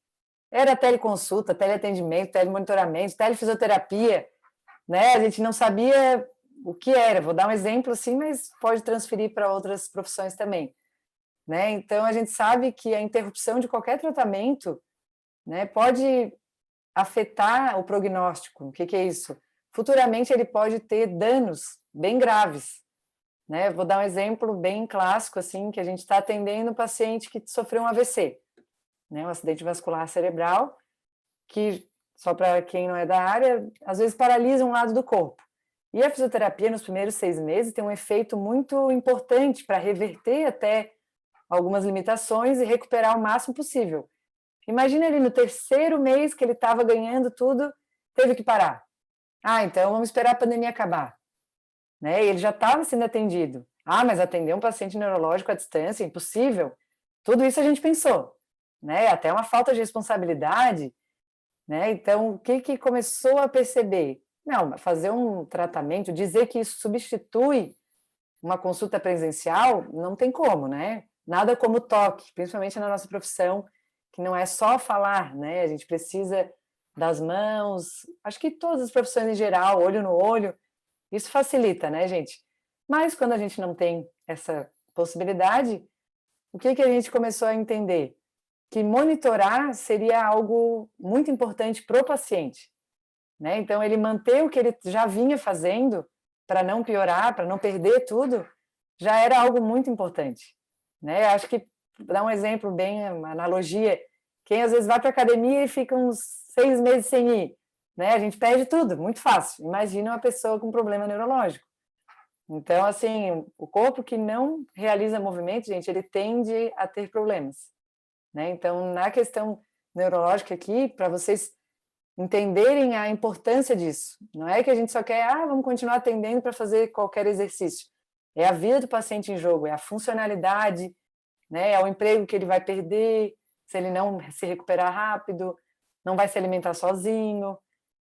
Era teleconsulta, teleatendimento, telemonitoramento, telefisioterapia, né? A gente não sabia o que era. Vou dar um exemplo assim, mas pode transferir para outras profissões também, né? Então, a gente sabe que a interrupção de qualquer tratamento, né, pode afetar o prognóstico. O que é isso? Futuramente ele pode ter danos bem graves, né? Vou dar um exemplo bem clássico, assim, que a gente está atendendo um paciente que sofreu um AVC, né? Um acidente vascular cerebral, que, só para quem não é da área, às vezes paralisa um lado do corpo. E a fisioterapia, nos primeiros 6 meses, tem um efeito muito importante para reverter até algumas limitações e recuperar o máximo possível. Imagina ele no 3º mês que ele estava ganhando tudo, teve que parar. Então vamos esperar a pandemia acabar. Né? E ele já estava sendo atendido. Mas atender um paciente neurológico à distância, impossível. Tudo isso a gente pensou, né? Até uma falta de responsabilidade, né? Então, o que começou a perceber? Não, fazer um tratamento, dizer que isso substitui uma consulta presencial, não tem como, né? Nada como toque, principalmente na nossa profissão, que não é só falar, né? A gente precisa das mãos, acho que todas as profissões em geral, olho no olho, isso facilita, né, gente? Mas quando a gente não tem essa possibilidade, o que a gente começou a entender? Que monitorar seria algo muito importante para o paciente, né? Então, ele manter o que ele já vinha fazendo para não piorar, para não perder tudo, já era algo muito importante, né? Acho que, dar um exemplo bem, uma analogia, Quem às vezes vai para a academia e fica uns 6 meses sem ir, né? A gente perde tudo, muito fácil. Imagina uma pessoa com problema neurológico. Então, assim, o corpo que não realiza movimento, gente, ele tende a ter problemas, né? Então, na questão neurológica aqui, para vocês entenderem a importância disso, não é que a gente só quer, vamos continuar atendendo para fazer qualquer exercício. É a vida do paciente em jogo, é a funcionalidade, né? É o emprego que ele vai perder se ele não se recuperar rápido, não vai se alimentar sozinho,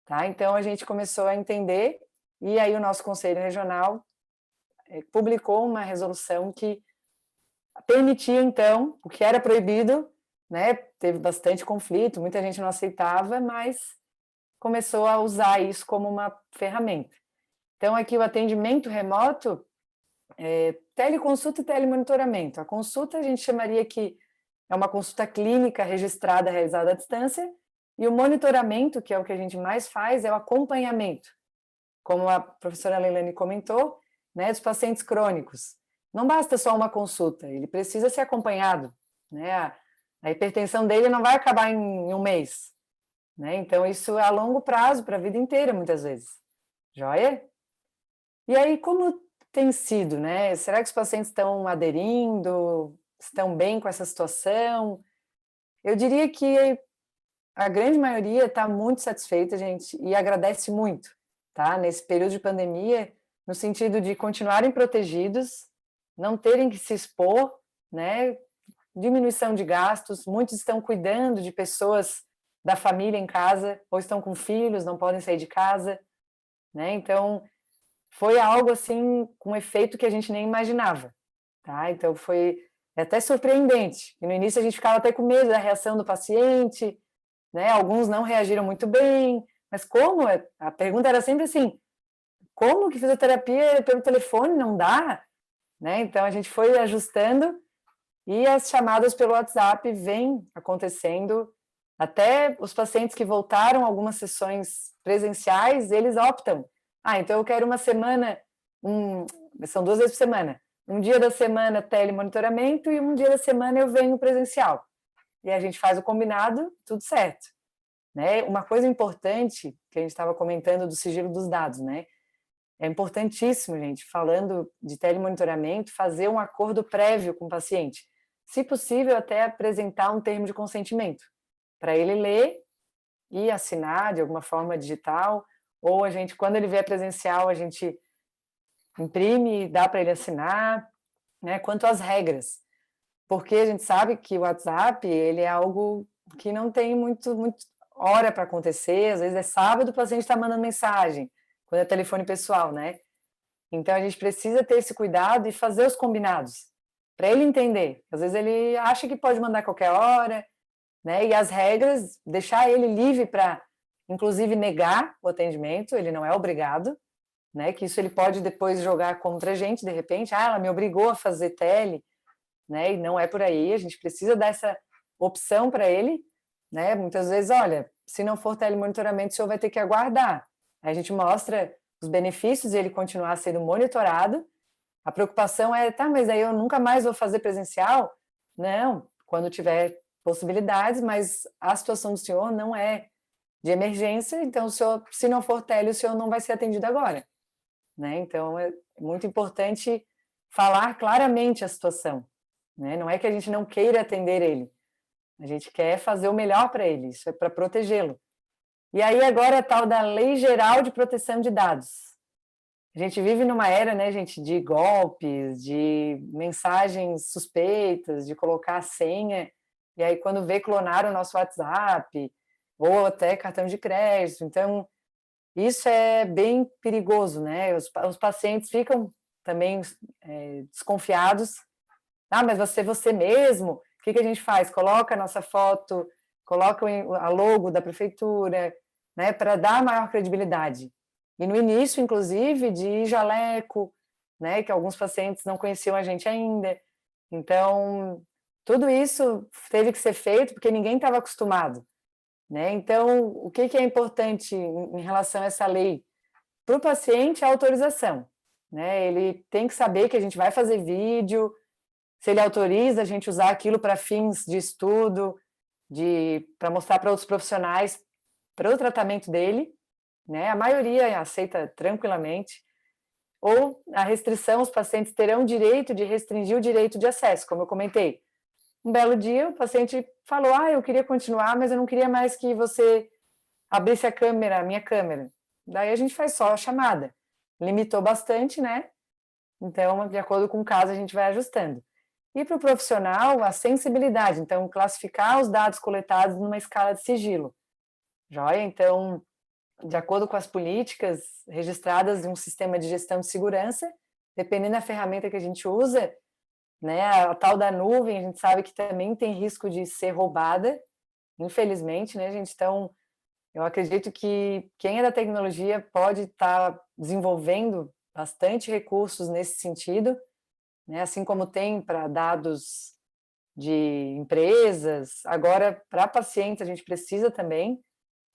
tá? Então, a gente começou a entender, e aí o nosso Conselho Regional publicou uma resolução que permitia, então, o que era proibido, né? Teve bastante conflito, muita gente não aceitava, mas começou a usar isso como uma ferramenta. Então, aqui o atendimento remoto, teleconsulta e telemonitoramento. A consulta a gente chamaria que é uma consulta clínica registrada, realizada à distância, e o monitoramento, que é o que a gente mais faz, é o acompanhamento. Como a professora Leilani comentou, né, dos pacientes crônicos. Não basta só uma consulta, ele precisa ser acompanhado, né? A hipertensão dele não vai acabar em um mês, né? Então, isso é a longo prazo, para a vida inteira, muitas vezes. Joia? E aí, como tem sido, né? Será que os pacientes estão aderindo, estão bem com essa situação? Eu diria que a grande maioria está muito satisfeita, gente, e agradece muito, tá? Nesse período de pandemia, no sentido de continuarem protegidos, não terem que se expor, né? Diminuição de gastos, muitos estão cuidando de pessoas da família em casa, ou estão com filhos, não podem sair de casa, né? Então, foi algo assim, com um efeito que a gente nem imaginava, tá? Então, foi até surpreendente. E no início a gente ficava até com medo da reação do paciente, né? Alguns não reagiram muito bem, mas como? A pergunta era sempre assim, como que fisioterapia pelo telefone não dá? Né? Então, a gente foi ajustando e as chamadas pelo WhatsApp vêm acontecendo. Até os pacientes que voltaram a algumas sessões presenciais, eles optam. Então eu quero uma semana, são 2 vezes por semana. Um dia da semana telemonitoramento e um dia da semana eu venho presencial. E a gente faz o combinado, tudo certo. Né? Uma coisa importante que a gente estava comentando do sigilo dos dados, né? É importantíssimo, gente, falando de telemonitoramento, fazer um acordo prévio com o paciente. Se possível, até apresentar um termo de consentimento, para ele ler e assinar de alguma forma digital, ou a gente, quando ele vier presencial, a gente imprime e dá para ele assinar, né? Quanto às regras, porque a gente sabe que o WhatsApp, ele é algo que não tem muito hora para acontecer, às vezes é sábado, o paciente está mandando mensagem, quando é telefone pessoal, né? Então, a gente precisa ter esse cuidado e fazer os combinados, para ele entender. Às vezes ele acha que pode mandar a qualquer hora, né? E as regras, deixar ele livre para, inclusive, negar o atendimento, ele não é obrigado, né? Que isso ele pode depois jogar contra a gente, de repente, ela me obrigou a fazer tele, né? E não é por aí, a gente precisa dar essa opção para ele, né? Muitas vezes, olha, se não for telemonitoramento, o senhor vai ter que aguardar. Aí a gente mostra os benefícios de ele continuar sendo monitorado. A preocupação é, mas aí eu nunca mais vou fazer presencial? Não, quando tiver possibilidades, mas a situação do senhor não é de emergência, então o senhor, se não for tele, o senhor não vai ser atendido agora. Né? Então é muito importante falar claramente a situação. Né? Não é que a gente não queira atender ele, a gente quer fazer o melhor para ele, isso é para protegê-lo. E aí agora a tal da Lei Geral de Proteção de Dados. A gente vive numa era, né, gente, de golpes, de mensagens suspeitas, de colocar a senha, e aí quando vê clonar o nosso WhatsApp, ou até cartão de crédito. Então, isso é bem perigoso, né? Os pacientes ficam também desconfiados. Mas você mesmo? O que a gente faz? Coloca a nossa foto, coloca a logo da prefeitura, né, para dar maior credibilidade. E no início, inclusive, de jaleco, né, que alguns pacientes não conheciam a gente ainda. Então, tudo isso teve que ser feito porque ninguém estava acostumado. Né? Então, o que é importante em relação a essa lei? Para o paciente, a autorização. Né? Ele tem que saber que a gente vai fazer vídeo, se ele autoriza a gente usar aquilo para fins de estudo, para mostrar para outros profissionais para o tratamento dele, né? A maioria aceita tranquilamente. Ou a restrição, os pacientes terão direito de restringir o direito de acesso, como eu comentei. Um belo dia, o paciente falou, eu queria continuar, mas eu não queria mais que você abrisse a minha câmera. Daí a gente faz só a chamada. Limitou bastante, né? Então, de acordo com o caso, a gente vai ajustando. E para o profissional, a sensibilidade. Então, classificar os dados coletados numa escala de sigilo. Joia? Então, de acordo com as políticas registradas em um sistema de gestão de segurança, dependendo da ferramenta que a gente usa, né, a tal da nuvem, a gente sabe que também tem risco de ser roubada, infelizmente, né, gente? Então, eu acredito que quem é da tecnologia pode estar desenvolvendo bastante recursos nesse sentido, né, assim como tem para dados de empresas, agora para pacientes a gente precisa também,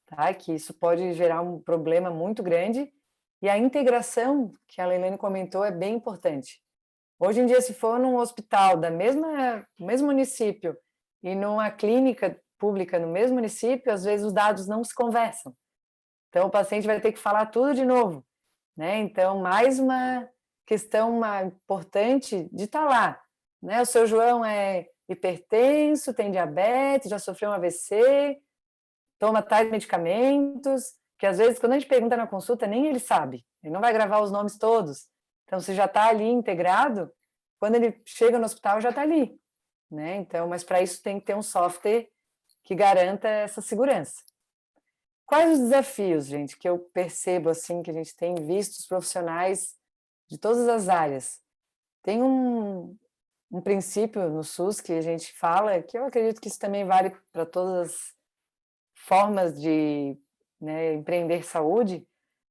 tá? Que isso pode gerar um problema muito grande, e a integração que a Leilane comentou é bem importante. Hoje em dia, se for num hospital do mesmo município e numa clínica pública no mesmo município, às vezes os dados não se conversam. Então, o paciente vai ter que falar tudo de novo, né? Então, mais uma questão importante de estar lá, né? O seu João é hipertenso, tem diabetes, já sofreu um AVC, toma tais medicamentos, que às vezes, quando a gente pergunta na consulta, nem ele sabe, ele não vai gravar os nomes todos. Então, se já está ali integrado, quando ele chega no hospital, já está ali, né? Então, mas para isso tem que ter um software que garanta essa segurança. Quais os desafios, gente, que eu percebo, assim, que a gente tem visto os profissionais de todas as áreas? Tem um princípio no SUS que a gente fala, que eu acredito que isso também vale para todas as formas de, né, empreender saúde,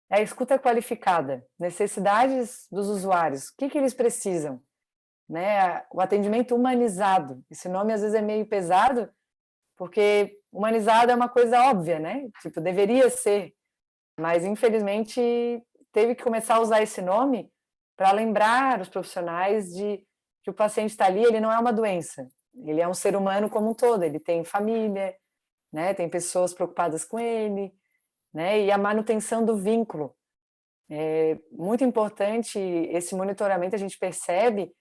é a escuta qualificada, necessidades dos usuários, o que eles precisam, né? O atendimento humanizado, esse nome às vezes é meio pesado, porque humanizado é uma coisa óbvia, né? Tipo, deveria ser, mas infelizmente teve que começar a usar esse nome para lembrar os profissionais de que o paciente está ali, ele não é uma doença, ele é um ser humano como um todo, ele tem família, né? Tem pessoas preocupadas com ele, né? E a manutenção do vínculo. É muito importante esse monitoramento, a gente percebe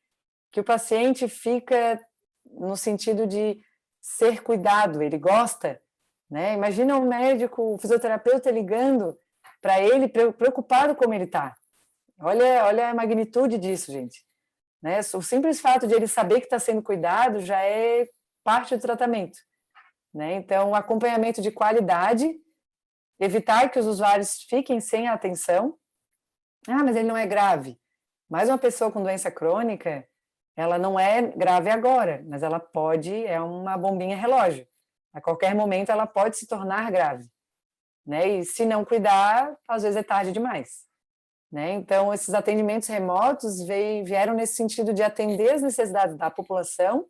que o paciente fica no sentido de ser cuidado, ele gosta, né? Imagina um médico, um fisioterapeuta ligando para ele, preocupado como ele está. Olha a magnitude disso, gente. Né? O simples fato de ele saber que está sendo cuidado já é parte do tratamento. Né? Então, acompanhamento de qualidade, evitar que os usuários fiquem sem atenção. Mas ele não é grave. Mas uma pessoa com doença crônica, ela não é grave agora, mas ela é uma bombinha relógio. A qualquer momento ela pode se tornar grave, né? E se não cuidar, às vezes é tarde demais, né? Então, esses atendimentos remotos vieram nesse sentido de atender as necessidades da população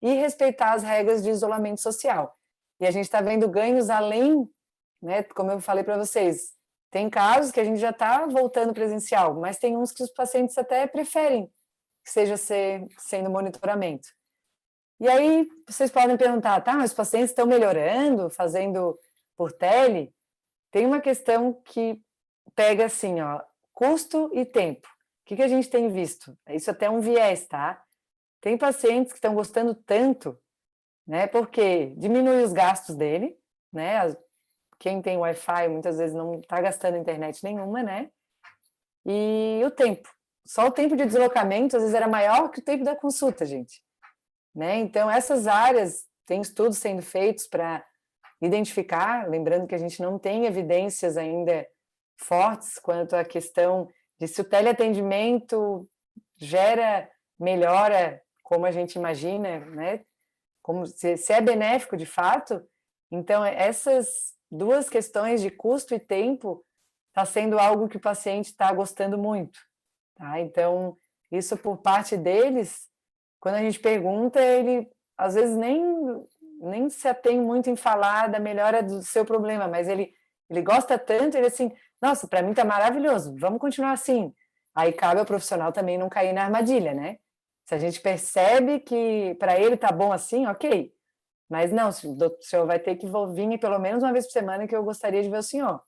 e respeitar as regras de isolamento social. E a gente está vendo ganhos além, né? Como eu falei para vocês, tem casos que a gente já está voltando presencial, mas tem uns que os pacientes até preferem que seja sendo monitoramento. E aí, vocês podem perguntar, tá, mas os pacientes estão melhorando, fazendo por tele? Tem uma questão que pega assim, ó, custo e tempo. O que a gente tem visto? Isso até é um viés, tá? Tem pacientes que estão gostando tanto, né, porque diminui os gastos dele, né, quem tem Wi-Fi muitas vezes não está gastando internet nenhuma, né, e o tempo. Só o tempo de deslocamento, às vezes, era maior que o tempo da consulta, gente. Né? Então, essas áreas, tem estudos sendo feitos para identificar, lembrando que a gente não tem evidências ainda fortes quanto à questão de se o teleatendimento gera melhora como a gente imagina, né? Como se é benéfico de fato. Então, essas duas questões de custo e tempo está sendo algo que o paciente está gostando muito. Tá? Então, isso por parte deles, quando a gente pergunta, ele às vezes nem se atém muito em falar da melhora do seu problema, mas ele gosta tanto, ele assim, nossa, para mim tá maravilhoso, vamos continuar assim. Aí cabe ao profissional também não cair na armadilha, né? Se a gente percebe que para ele tá bom assim, ok, Mas não, o senhor vai ter que vir pelo menos uma vez por semana que eu gostaria de ver o senhor,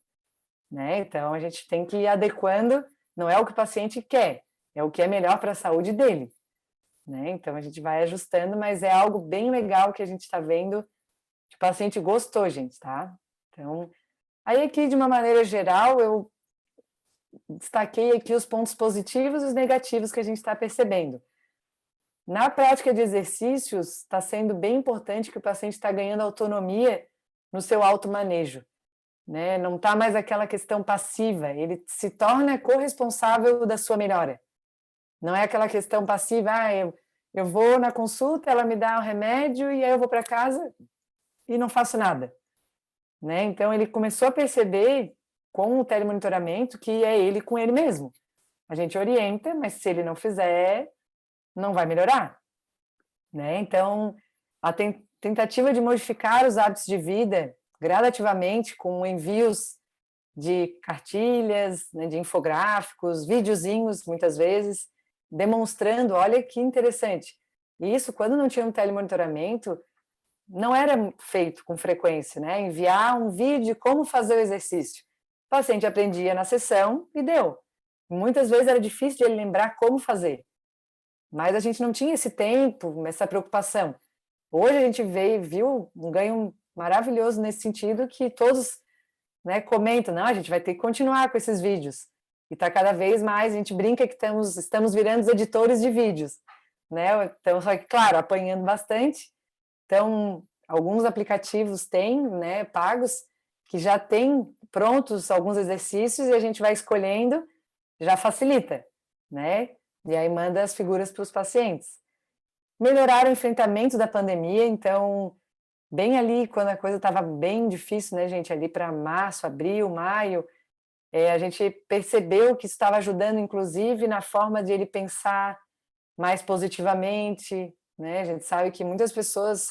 né? Então a gente tem que ir adequando, não é o que o paciente quer, é o que é melhor para a saúde dele, né? Então a gente vai ajustando, mas é algo bem legal que a gente está vendo, que o paciente gostou, gente, tá? Então, aí aqui de uma maneira geral eu destaquei aqui os pontos positivos e os negativos que a gente está percebendo. Na prática de exercícios, está sendo bem importante que o paciente está ganhando autonomia no seu automanejo, né? Não está mais aquela questão passiva, ele se torna corresponsável da sua melhora. Não é aquela questão passiva, eu vou na consulta, ela me dá o remédio e aí eu vou para casa e não faço nada, né? Então ele começou a perceber com o telemonitoramento que é ele com ele mesmo. A gente orienta, mas se ele não fizer, não vai melhorar, né? Então, a tentativa de modificar os hábitos de vida gradativamente com envios de cartilhas, né, de infográficos, videozinhos, muitas vezes, demonstrando, olha que interessante. E isso, quando não tinha um telemonitoramento, não era feito com frequência, né? Enviar um vídeo de como fazer o exercício. O paciente aprendia na sessão e deu. Muitas vezes era difícil de ele lembrar como fazer. Mas a gente não tinha esse tempo, essa preocupação. Hoje a gente viu um ganho maravilhoso nesse sentido, que todos, né, comentam, não, a gente vai ter que continuar com esses vídeos. E está cada vez mais, a gente brinca que estamos virando os editores de vídeos, né? Então, só que, claro, apanhando bastante. Então, alguns aplicativos têm, né, pagos, que já têm prontos alguns exercícios e a gente vai escolhendo, já facilita, né? E aí manda as figuras para os pacientes. Melhorar o enfrentamento da pandemia, então, bem ali, quando a coisa estava bem difícil, né, gente, ali para março, abril, maio, a gente percebeu que isso estava ajudando, inclusive, na forma de ele pensar mais positivamente, né? A gente sabe que muitas pessoas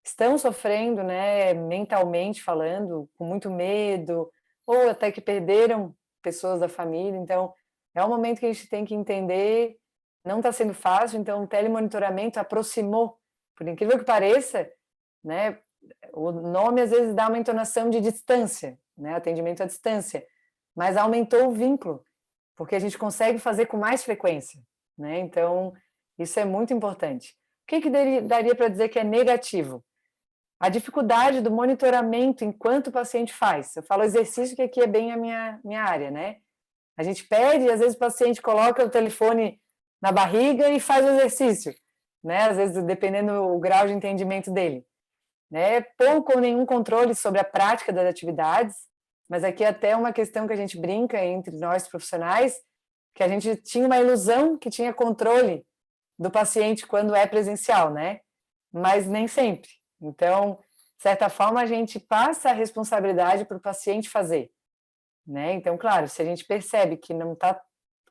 estão sofrendo, né, mentalmente falando, com muito medo, ou até que perderam pessoas da família, então é um momento que a gente tem que entender, não está sendo fácil, então o telemonitoramento aproximou, por incrível que pareça, né, o nome às vezes dá uma entonação de distância, né, atendimento à distância, mas aumentou o vínculo, porque a gente consegue fazer com mais frequência, né, então isso é muito importante. O que daria para dizer que é negativo? A dificuldade do monitoramento enquanto o paciente faz. Eu falo exercício, que aqui é bem a minha área, né? A gente pede, às vezes o paciente coloca o telefone na barriga e faz o exercício, né? Às vezes, dependendo do grau de entendimento dele. Né? Pouco ou nenhum controle sobre a prática das atividades, mas aqui é até uma questão que a gente brinca entre nós profissionais, que a gente tinha uma ilusão que tinha controle do paciente quando é presencial, né? Mas nem sempre. Então, de certa forma, a gente passa a responsabilidade para o paciente fazer, né? Então, claro, se a gente percebe que não está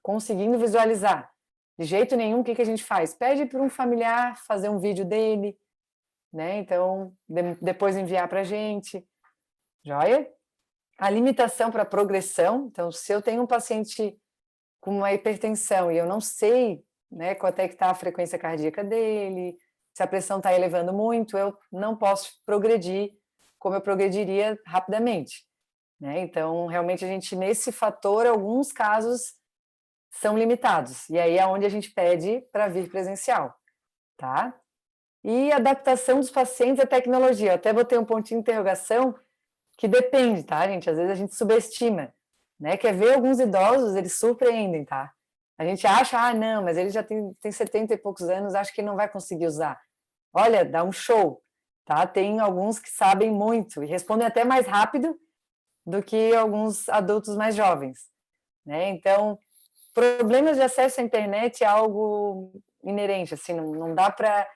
conseguindo visualizar de jeito nenhum, o que a gente faz? Pede para um familiar fazer um vídeo dele, né? Então, depois enviar para a gente, joia? A limitação para progressão, então, se eu tenho um paciente com uma hipertensão e eu não sei, né, quanto é que está a frequência cardíaca dele, se a pressão está elevando muito, eu não posso progredir como eu progrediria rapidamente, né? Então, realmente, a gente, nesse fator, alguns casos são limitados, e aí é onde a gente pede para vir presencial, tá? E adaptação dos pacientes à tecnologia, eu até botei um pontinho de interrogação, que depende, tá, gente? Às vezes a gente subestima, né? Quer ver alguns idosos, eles surpreendem, tá? A gente acha, não, mas ele já tem 70 e poucos anos, acho que não vai conseguir usar. Olha, dá um show, tá? Tem alguns que sabem muito e respondem até mais rápido do que alguns adultos mais jovens, né? Então, problemas de acesso à internet é algo inerente, assim, não dá para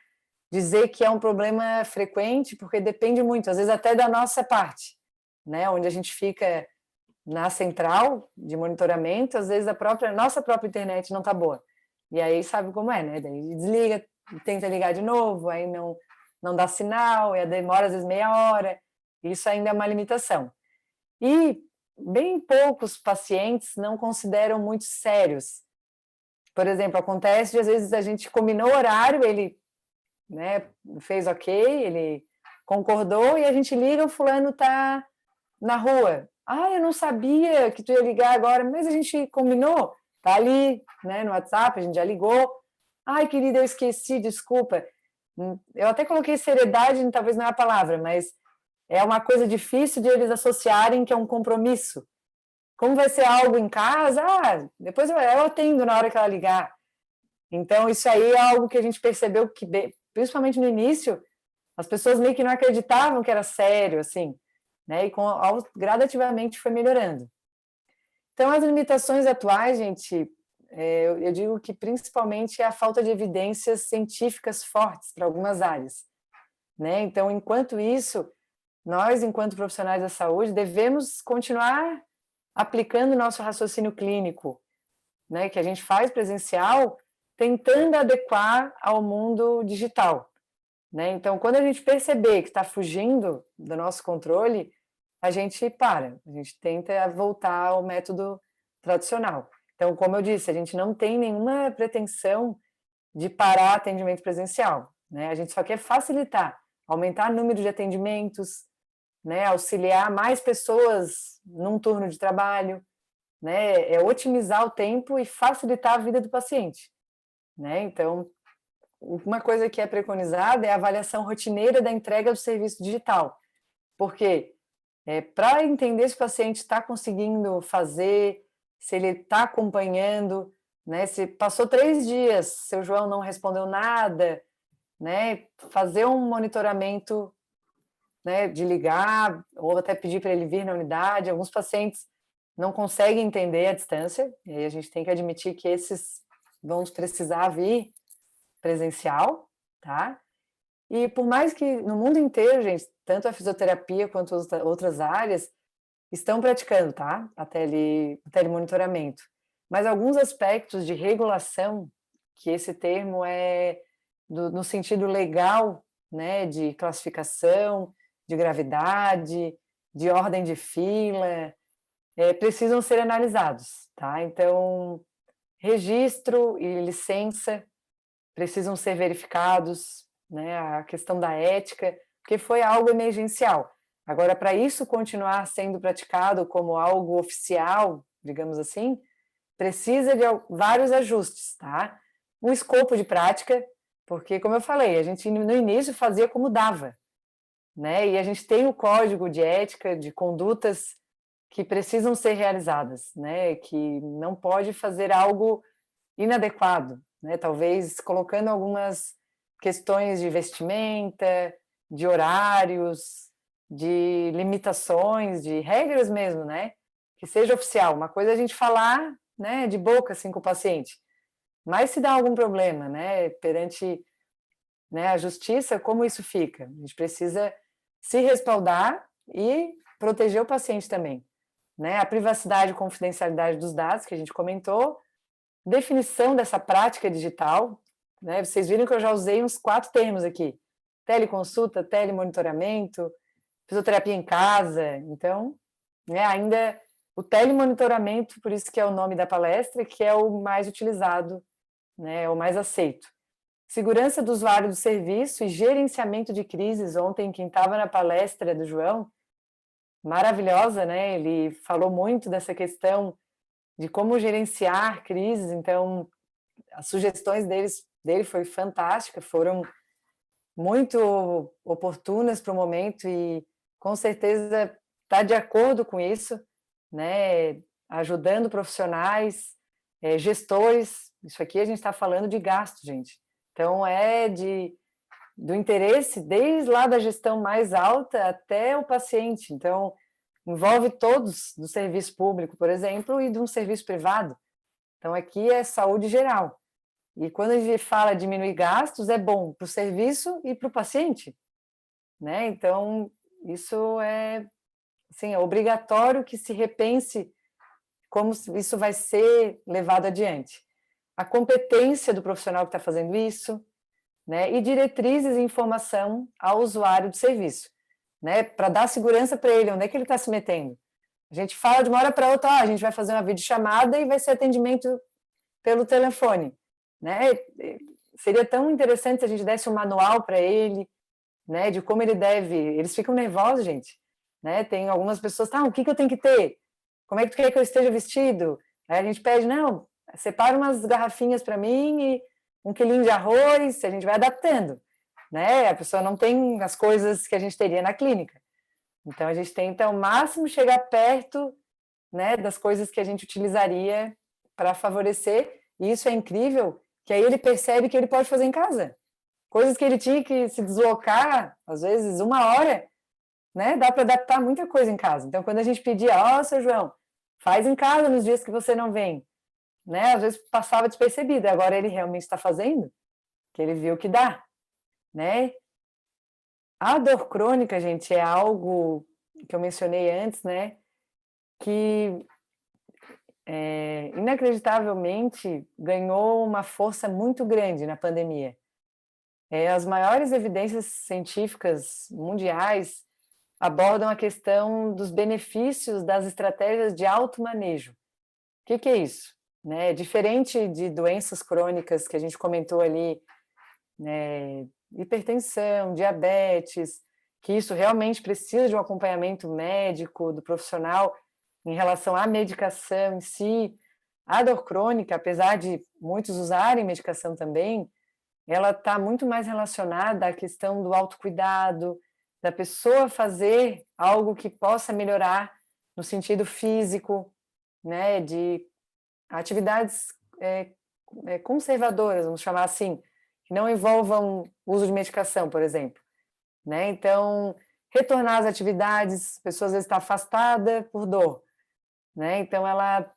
dizer que é um problema frequente, porque depende muito, às vezes até da nossa parte, né? Onde a gente fica na central de monitoramento, às vezes nossa própria internet não está boa. E aí sabe como é, né? Daí desliga, tenta ligar de novo, aí não dá sinal, e demora às vezes meia hora. Isso ainda é uma limitação. E bem poucos pacientes não consideram muito sérios. Por exemplo, acontece de às vezes a gente combinou o horário, ele, né, fez ok, ele concordou e a gente liga, o fulano está na rua. Ah, eu não sabia que tu ia ligar agora, mas a gente combinou, tá ali, né, no WhatsApp, a gente já ligou. Ai, querida, eu esqueci, desculpa. Eu até coloquei seriedade, talvez não é a palavra, mas é uma coisa difícil de eles associarem que é um compromisso. Como vai ser algo em casa? Ah, depois eu atendo na hora que ela ligar. Então, isso aí é algo que a gente percebeu que, principalmente no início, as pessoas meio que não acreditavam que era sério, assim, né? E gradativamente foi melhorando. Então, as limitações atuais, gente, eu digo que principalmente é a falta de evidências científicas fortes para algumas áreas, né? Então, enquanto isso, nós, enquanto profissionais da saúde, devemos continuar aplicando o nosso raciocínio clínico, né, que a gente faz presencial, tentando adequar ao mundo digital, né? Então, quando a gente perceber que está fugindo do nosso controle, a gente para, a gente tenta voltar ao método tradicional. Então, como eu disse, a gente não tem nenhuma pretensão de parar atendimento presencial, né? A gente só quer facilitar, aumentar o número de atendimentos, né? Auxiliar mais pessoas num turno de trabalho, né? É otimizar o tempo e facilitar a vida do paciente, né? Então, uma coisa que é preconizada é a avaliação rotineira da entrega do serviço digital, porque para entender se o paciente está conseguindo fazer, se ele está acompanhando, né? Se passou 3 dias, seu João não respondeu nada, né? Fazer um monitoramento, né? De ligar ou até pedir para ele vir na unidade. Alguns pacientes não conseguem entender a distância, e aí a gente tem que admitir que esses vão precisar vir presencial, tá? E por mais que no mundo inteiro, gente, tanto a fisioterapia quanto outras áreas estão praticando, tá? O telemonitoramento. Mas alguns aspectos de regulação, que esse termo é no sentido legal, né, de classificação, de gravidade, de ordem de fila, precisam ser analisados, tá? Então, registro e licença precisam ser verificados, né? A questão da ética, porque foi algo emergencial. Agora, para isso continuar sendo praticado como algo oficial, digamos assim, precisa de vários ajustes, tá? Um escopo de prática, porque, como eu falei, a gente no início fazia como dava, né? E a gente tem o código de ética, de condutas que precisam ser realizadas, né? Que não pode fazer algo inadequado, né? Talvez colocando algumas questões de vestimenta, de horários, de limitações, de regras mesmo, né? Que seja oficial. Uma coisa é a gente falar, né, de boca assim com o paciente, mas se dá algum problema, né, perante, né, a justiça, como isso fica? A gente precisa se respaldar e proteger o paciente também, né? A privacidade e confidencialidade dos dados que a gente comentou, definição dessa prática digital, né? Vocês viram que eu já usei uns 4 termos aqui: teleconsulta, telemonitoramento, fisioterapia em casa. Então, né, ainda o telemonitoramento, por isso que é o nome da palestra, que é o mais utilizado, né, o mais aceito. Segurança do usuário do serviço e gerenciamento de crises. Ontem, quem estava na palestra do João, maravilhosa, né? Ele falou muito dessa questão de como gerenciar crises. Então, as sugestões dele foi fantástica, foram muito oportunas para o momento e com certeza está de acordo com isso, né? Ajudando profissionais, gestores. Isso aqui a gente está falando de gasto, gente. Então, do interesse desde lá da gestão mais alta até o paciente. Então, envolve todos do serviço público, por exemplo, e de um serviço privado. Então, aqui é saúde geral. E quando a gente fala diminuir gastos, é bom para o serviço e para o paciente, né? Então, isso assim, é obrigatório que se repense como isso vai ser levado adiante. A competência do profissional que está fazendo isso, né? E diretrizes e informação ao usuário do serviço, né? Para dar segurança para ele, onde é que ele está se metendo. A gente fala de uma hora para outra, a gente vai fazer uma videochamada e vai ser atendimento pelo telefone, né? Seria tão interessante se a gente desse um manual para ele, né, de como eles ficam nervosos, gente, né, tem algumas pessoas, tá, o que eu tenho que ter? Como é que tu quer que eu esteja vestido? Aí a gente pede, não, separa umas garrafinhas para mim e 1 quilinho de arroz, a gente vai adaptando, né, a pessoa não tem as coisas que a gente teria na clínica, então a gente tenta ao máximo chegar perto, né, das coisas que a gente utilizaria para favorecer, e isso é incrível, que aí ele percebe que ele pode fazer em casa. Coisas que ele tinha que se deslocar, às vezes 1 hora, né, dá para adaptar muita coisa em casa. Então, quando a gente pedia, ó, seu João, faz em casa nos dias que você não vem, né, às vezes passava despercebido, agora ele realmente está fazendo, que ele viu que dá, né. A dor crônica, gente, é algo que eu mencionei antes, né, que inacreditavelmente ganhou uma força muito grande na pandemia. As maiores evidências científicas mundiais abordam a questão dos benefícios das estratégias de automanejo. O que é isso? Né? Diferente de doenças crônicas que a gente comentou ali, né, hipertensão, diabetes, que isso realmente precisa de um acompanhamento médico, do profissional, em relação à medicação em si. A dor crônica, apesar de muitos usarem medicação também, ela está muito mais relacionada à questão do autocuidado, da pessoa fazer algo que possa melhorar no sentido físico, né, de atividades conservadoras, vamos chamar assim, que não envolvam uso de medicação, por exemplo, né? Então, retornar às atividades, a pessoa às vezes está afastada por dor, né? Então, ela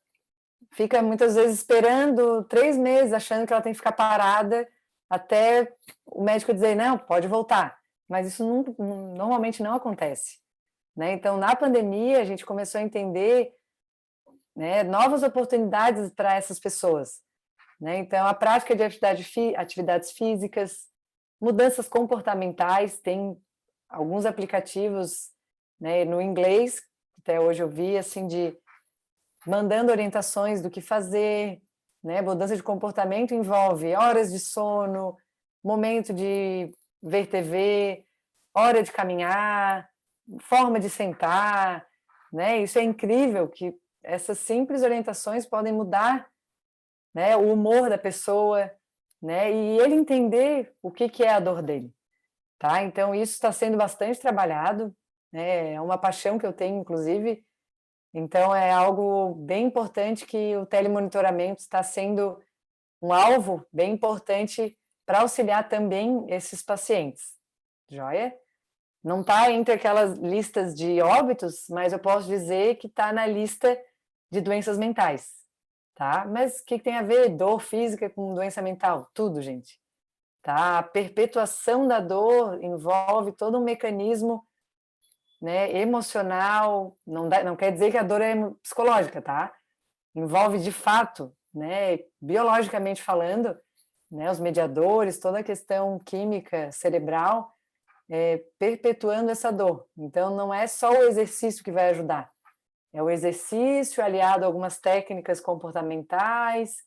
fica muitas vezes esperando 3 meses, achando que ela tem que ficar parada até o médico dizer, não, pode voltar. Mas isso normalmente não acontece, né? Então, na pandemia, a gente começou a entender, né, novas oportunidades para essas pessoas, né? Então, a prática de atividades físicas, mudanças comportamentais, tem alguns aplicativos, né, no inglês, até hoje eu vi, assim, de mandando orientações do que fazer, né? Mudança de comportamento envolve horas de sono, momento de ver TV, hora de caminhar, forma de sentar, né? Isso é incrível, que essas simples orientações podem mudar, né, o humor da pessoa, né? E ele entender o que é a dor dele, tá? Então, isso está sendo bastante trabalhado, né? É uma paixão que eu tenho, inclusive. Então, é algo bem importante que o telemonitoramento está sendo um alvo bem importante para auxiliar também esses pacientes, joia? Não está entre aquelas listas de óbitos, mas eu posso dizer que está na lista de doenças mentais, tá? Mas o que tem a ver dor física com doença mental? Tudo, gente, tá? A perpetuação da dor envolve todo um mecanismo, né, emocional, não quer dizer que a dor é psicológica, tá? Envolve de fato, né, biologicamente falando, né, os mediadores, toda a questão química cerebral, perpetuando essa dor. Então, não é só o exercício que vai ajudar, é o exercício aliado a algumas técnicas comportamentais,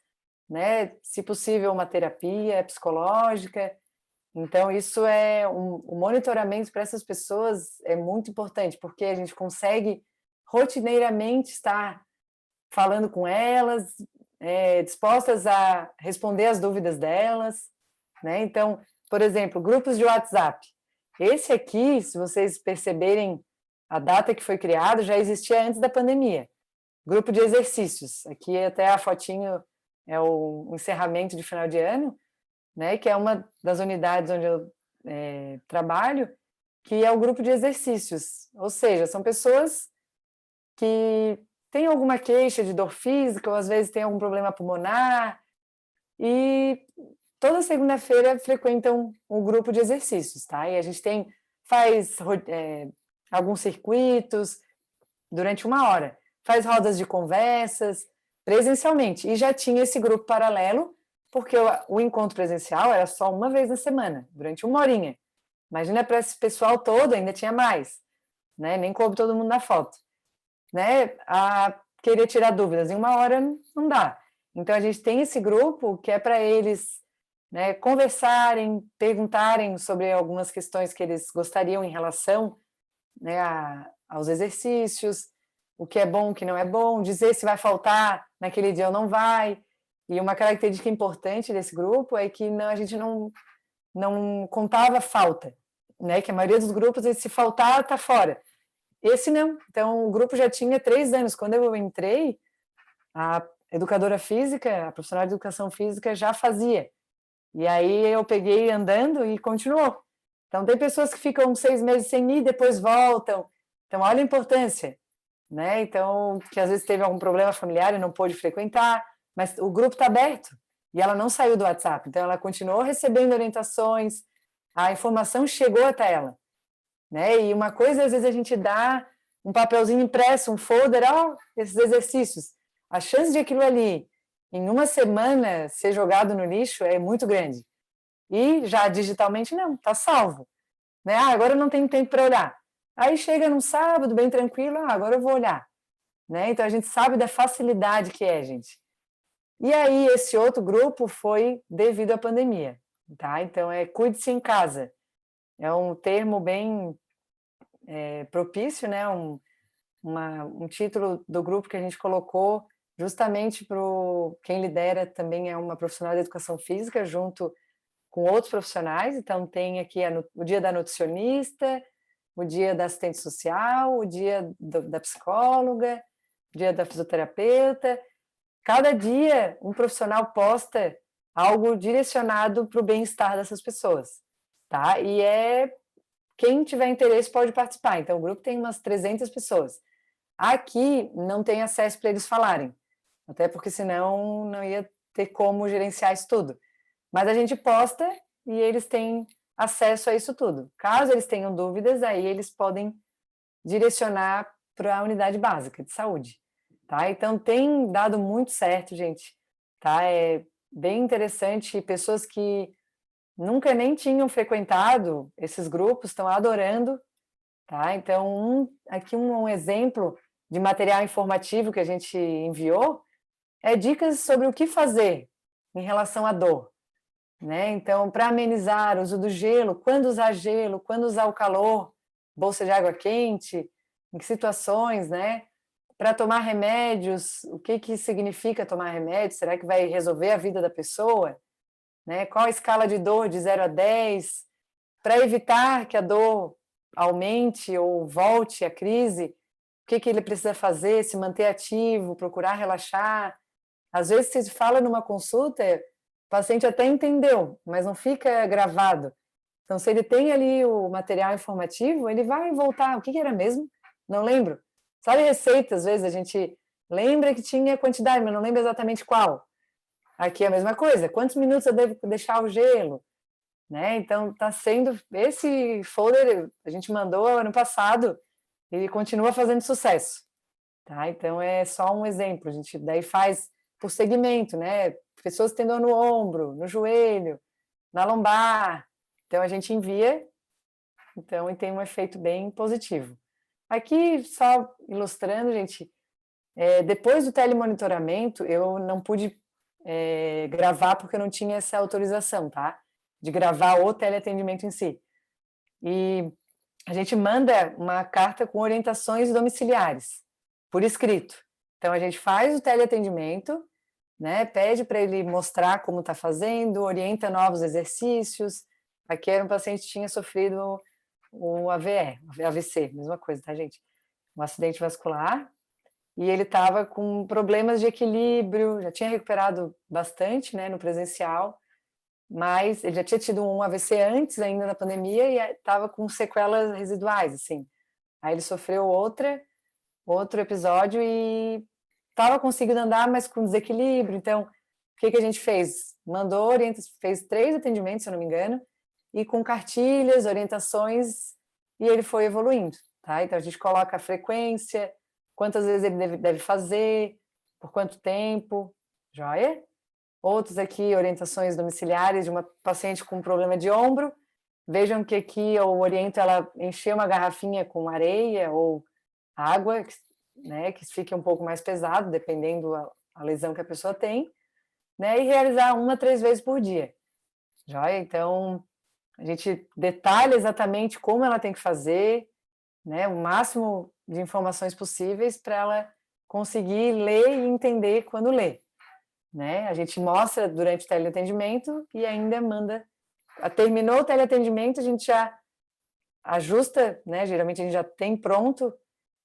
né, se possível uma terapia psicológica. Então, isso o monitoramento para essas pessoas é muito importante, porque a gente consegue rotineiramente estar falando com elas, dispostas a responder as dúvidas delas, né? Então, por exemplo, grupos de WhatsApp. Esse aqui, se vocês perceberem a data que foi criado, já existia antes da pandemia. Grupo de exercícios. Aqui até a fotinho é o encerramento de final de ano, né, que é uma das unidades onde eu trabalho, que é o grupo de exercícios. Ou seja, são pessoas que têm alguma queixa de dor física, ou às vezes têm algum problema pulmonar, e toda segunda-feira frequentam um grupo de exercícios, tá? E a gente faz alguns circuitos durante 1 hora, faz rodas de conversas presencialmente, e já tinha esse grupo paralelo, porque o encontro presencial era só uma vez na semana, durante 1 horinha. Imagina, para esse pessoal todo, ainda tinha mais, né? Nem coube todo mundo na foto, né? A querer tirar dúvidas em 1 hora não dá. Então, a gente tem esse grupo que é para eles né, conversarem, perguntarem sobre algumas questões que eles gostariam em relação, né, aos exercícios, o que é bom, o que não é bom, dizer se vai faltar naquele dia ou não vai. E uma característica importante desse grupo é que a gente não contava falta, né? Que a maioria dos grupos, se faltar, tá fora. Esse não. Então, o grupo já tinha 3 anos. Quando eu entrei, a educadora física, a profissional de educação física já fazia. E aí eu peguei andando e continuou. Então, tem pessoas que ficam 6 meses sem ir, depois voltam. Então, olha a importância, né? Então, que às vezes teve algum problema familiar e não pôde frequentar, mas o grupo está aberto. E ela não saiu do WhatsApp. Então, ela continuou recebendo orientações, a informação chegou até ela, né? E uma coisa, às vezes, a gente dá um papelzinho impresso, um folder, esses exercícios. A chance de aquilo ali, em uma semana, ser jogado no lixo é muito grande. E já digitalmente, não, está salvo. Né? Agora eu não tenho tempo para olhar. Aí chega num sábado, bem tranquilo, agora eu vou olhar. Né? Então a gente sabe da facilidade que é, gente. E aí esse outro grupo foi devido à pandemia. Tá? Então cuide-se em casa. É um termo bem propício, né? Um título do grupo que a gente colocou justamente para quem lidera também é uma profissional de educação física junto com outros profissionais. Então tem aqui o dia da nutricionista, o dia da assistente social, o dia da psicóloga, o dia da fisioterapeuta. Cada dia um profissional posta algo direcionado para o bem-estar dessas pessoas, tá? E quem tiver interesse pode participar. Então o grupo tem umas 300 pessoas. Aqui não tem acesso para eles falarem, até porque senão não ia ter como gerenciar isso tudo. Mas a gente posta e eles têm acesso a isso tudo. Caso eles tenham dúvidas, aí eles podem direcionar para a unidade básica de saúde, tá? Então tem dado muito certo, gente, tá? É bem interessante, pessoas que nunca nem tinham frequentado esses grupos estão adorando, tá? Então aqui um exemplo de material informativo que a gente enviou é dicas sobre o que fazer em relação à dor. Né? Então, para amenizar o uso do gelo, quando usar o calor, bolsa de água quente, em que situações, né? Para tomar remédios, o que significa tomar remédio? Será que vai resolver a vida da pessoa? Né? Qual a escala de dor de 0 a 10? Para evitar que a dor aumente ou volte a crise, o que ele precisa fazer? Se manter ativo, procurar relaxar. Às vezes, se fala numa consulta, o paciente até entendeu, mas não fica gravado. Então, se ele tem ali o material informativo, ele vai voltar. O que era mesmo? Não lembro. Sabe receita, às vezes a gente lembra que tinha quantidade, mas não lembra exatamente qual. Aqui é a mesma coisa. Quantos minutos eu devo deixar o gelo? Né? Então, está sendo... Esse folder a gente mandou ano passado e continua fazendo sucesso. Tá? Então, é só um exemplo. A gente daí faz por segmento, né? Pessoas tendo dor no ombro, no joelho, na lombar. Então, a gente envia, então, e tem um efeito bem positivo. Aqui, só ilustrando, gente, depois do telemonitoramento, eu não pude gravar porque eu não tinha essa autorização, tá? De gravar o teleatendimento em si. E a gente manda uma carta com orientações domiciliares, por escrito. Então, a gente faz o teleatendimento, né? Pede para ele mostrar como está fazendo, orienta novos exercícios. Aqui era um paciente que tinha sofrido o AVC, mesma coisa, tá, gente? Um acidente vascular, e ele estava com problemas de equilíbrio, já tinha recuperado bastante, né, no presencial, mas ele já tinha tido um AVC antes ainda da pandemia e estava com sequelas residuais, assim. Aí ele sofreu outro episódio e estava conseguindo andar, mas com desequilíbrio. Então, o que a gente fez? Fez 3 atendimentos, se eu não me engano, e com cartilhas, orientações, e ele foi evoluindo, tá? Então, a gente coloca a frequência, quantas vezes ele deve fazer, por quanto tempo, joia? Outros aqui, orientações domiciliares de uma paciente com problema de ombro. Vejam que aqui eu oriento ela a encher uma garrafinha com areia ou água, né, que fique um pouco mais pesado, dependendo a lesão que a pessoa tem, né, e realizar 1 a 3 vezes por dia. Joia? Então, a gente detalha exatamente como ela tem que fazer, né, o máximo de informações possíveis para ela conseguir ler e entender quando lê, né? A gente mostra durante o teleatendimento e ainda manda. Terminou o teleatendimento, a gente já ajusta, né? Geralmente a gente já tem pronto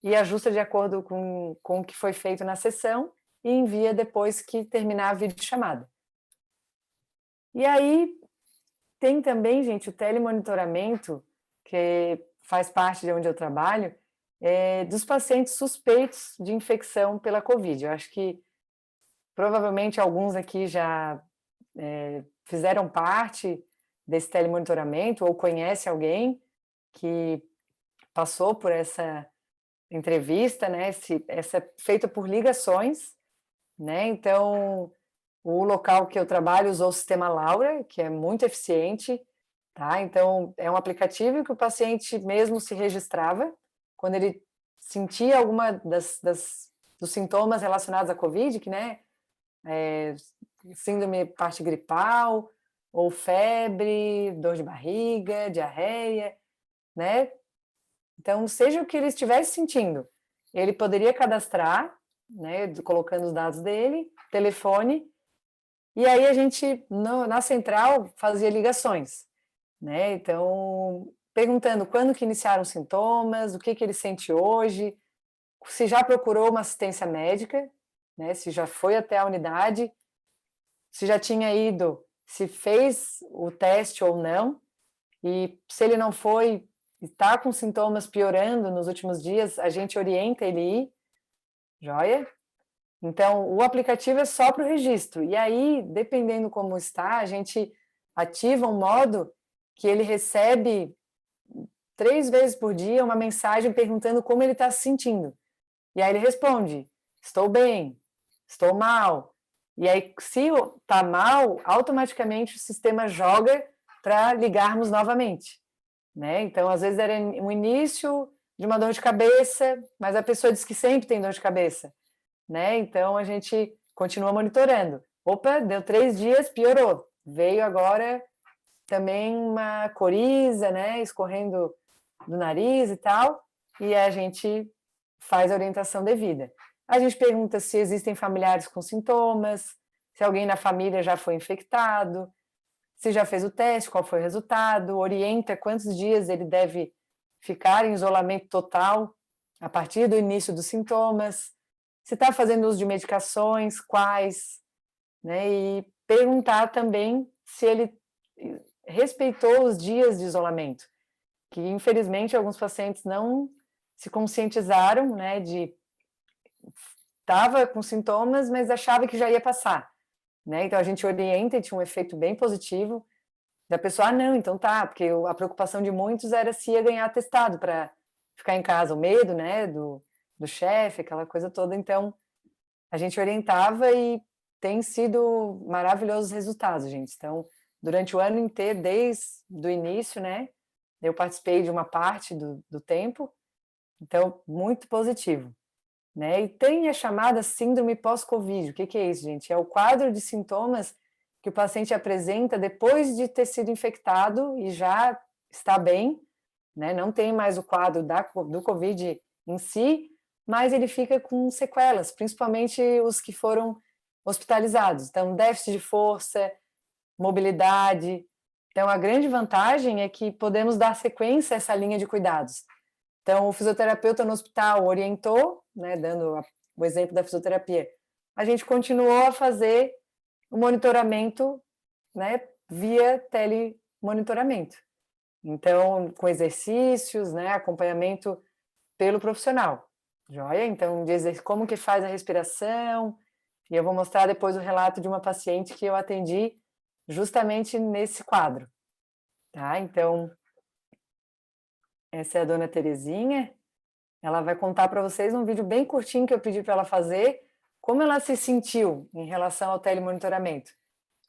e ajusta de acordo com o que foi feito na sessão e envia depois que terminar a videochamada. E aí tem também, gente, o telemonitoramento, que faz parte de onde eu trabalho, dos pacientes suspeitos de infecção pela Covid. Eu acho que provavelmente alguns aqui já fizeram parte desse telemonitoramento ou conhece alguém que passou por essa entrevista, né? Essa é feita por ligações, né? Então, o local que eu trabalho usou o sistema Laura, que é muito eficiente, tá? Então, é um aplicativo que o paciente mesmo se registrava quando ele sentia alguma dos sintomas relacionados à Covid, que, né? Síndrome parte gripal, ou febre, dor de barriga, diarreia, né? Então, seja o que ele estivesse sentindo, ele poderia cadastrar, né, colocando os dados dele, telefone, e aí a gente, na central, fazia ligações, né? Então, perguntando quando que iniciaram os sintomas, o que ele sente hoje, se já procurou uma assistência médica, né, se já foi até a unidade, se já tinha ido, se fez o teste ou não, e se ele não foi, está com sintomas piorando nos últimos dias, a gente orienta ele ir, joia? Então, o aplicativo é só para o registro, e aí, dependendo como está, a gente ativa um modo que ele recebe 3 vezes por dia uma mensagem perguntando como ele está se sentindo. E aí ele responde, estou bem, estou mal. E aí, se está mal, automaticamente o sistema joga para ligarmos novamente, né? Então, às vezes era um início de uma dor de cabeça, mas a pessoa diz que sempre tem dor de cabeça, né? Então, a gente continua monitorando. Opa, deu 3 dias, piorou. Veio agora também uma coriza, né? Escorrendo do nariz e tal, e a gente faz a orientação devida. A gente pergunta se existem familiares com sintomas, se alguém na família já foi infectado, se já fez o teste, qual foi o resultado, orienta quantos dias ele deve ficar em isolamento total a partir do início dos sintomas, se está fazendo uso de medicações, quais, né? E perguntar também se ele respeitou os dias de isolamento, que infelizmente alguns pacientes não se conscientizaram, né, de estava com sintomas, mas achava que já ia passar, né? Então a gente orienta e tinha um efeito bem positivo da pessoa, não, então tá, porque a preocupação de muitos era se ia ganhar atestado para ficar em casa, o medo, né, do chefe, aquela coisa toda. Então a gente orientava e tem sido maravilhosos resultados, gente. Então, durante o ano inteiro, desde o início, né, eu participei de uma parte do tempo, então, muito positivo, né? E tem a chamada síndrome pós-Covid. O que é isso, gente? É o quadro de sintomas que o paciente apresenta depois de ter sido infectado e já está bem, né? Não tem mais o quadro do Covid em si, mas ele fica com sequelas, principalmente os que foram hospitalizados. Então, déficit de força, mobilidade. Então, a grande vantagem é que podemos dar sequência a essa linha de cuidados. Então, o fisioterapeuta no hospital orientou, né, dando o exemplo da fisioterapia, a gente continuou a fazer o monitoramento, né, via telemonitoramento. Então, com exercícios, né, acompanhamento pelo profissional, joia? Então, como que faz a respiração, e eu vou mostrar depois o relato de uma paciente que eu atendi justamente nesse quadro, tá? Então, essa é a dona Terezinha, ela vai contar para vocês um vídeo bem curtinho que eu pedi para ela fazer, como ela se sentiu em relação ao telemonitoramento.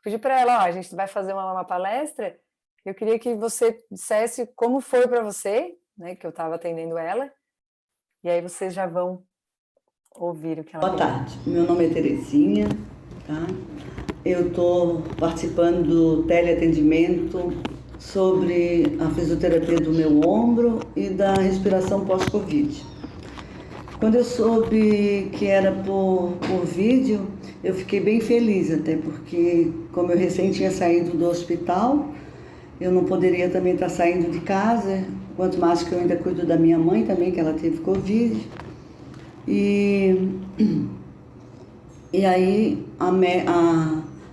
Pedi para ela, ó, a gente vai fazer uma palestra, eu queria que você dissesse como foi para você, né, que eu estava atendendo ela, e aí vocês já vão ouvir o que ela Boa tarde, meu nome é Terezinha, tá? Eu estou participando do teleatendimento sobre a fisioterapia do meu ombro e da respiração pós-Covid. Quando eu soube que era por vídeo, eu fiquei bem feliz, até porque, como eu recém tinha saído do hospital, eu não poderia também estar saindo de casa, quanto mais que eu ainda cuido da minha mãe também, que ela teve Covid. E aí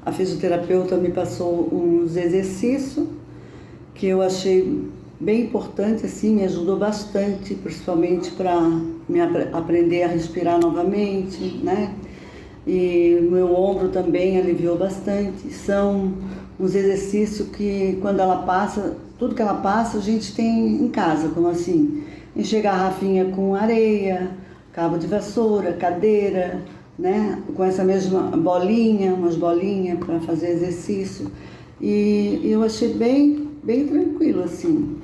a fisioterapeuta me passou uns exercícios que eu achei bem importante, assim, me ajudou bastante, principalmente para me aprender a respirar novamente, né? E o meu ombro também aliviou bastante. São uns exercícios que, quando ela passa, tudo que ela passa, a gente tem em casa, como assim, encher garrafinha com areia, cabo de vassoura, cadeira, né? Com essa mesma bolinha, umas bolinhas para fazer exercício. E eu achei bem tranquilo, assim.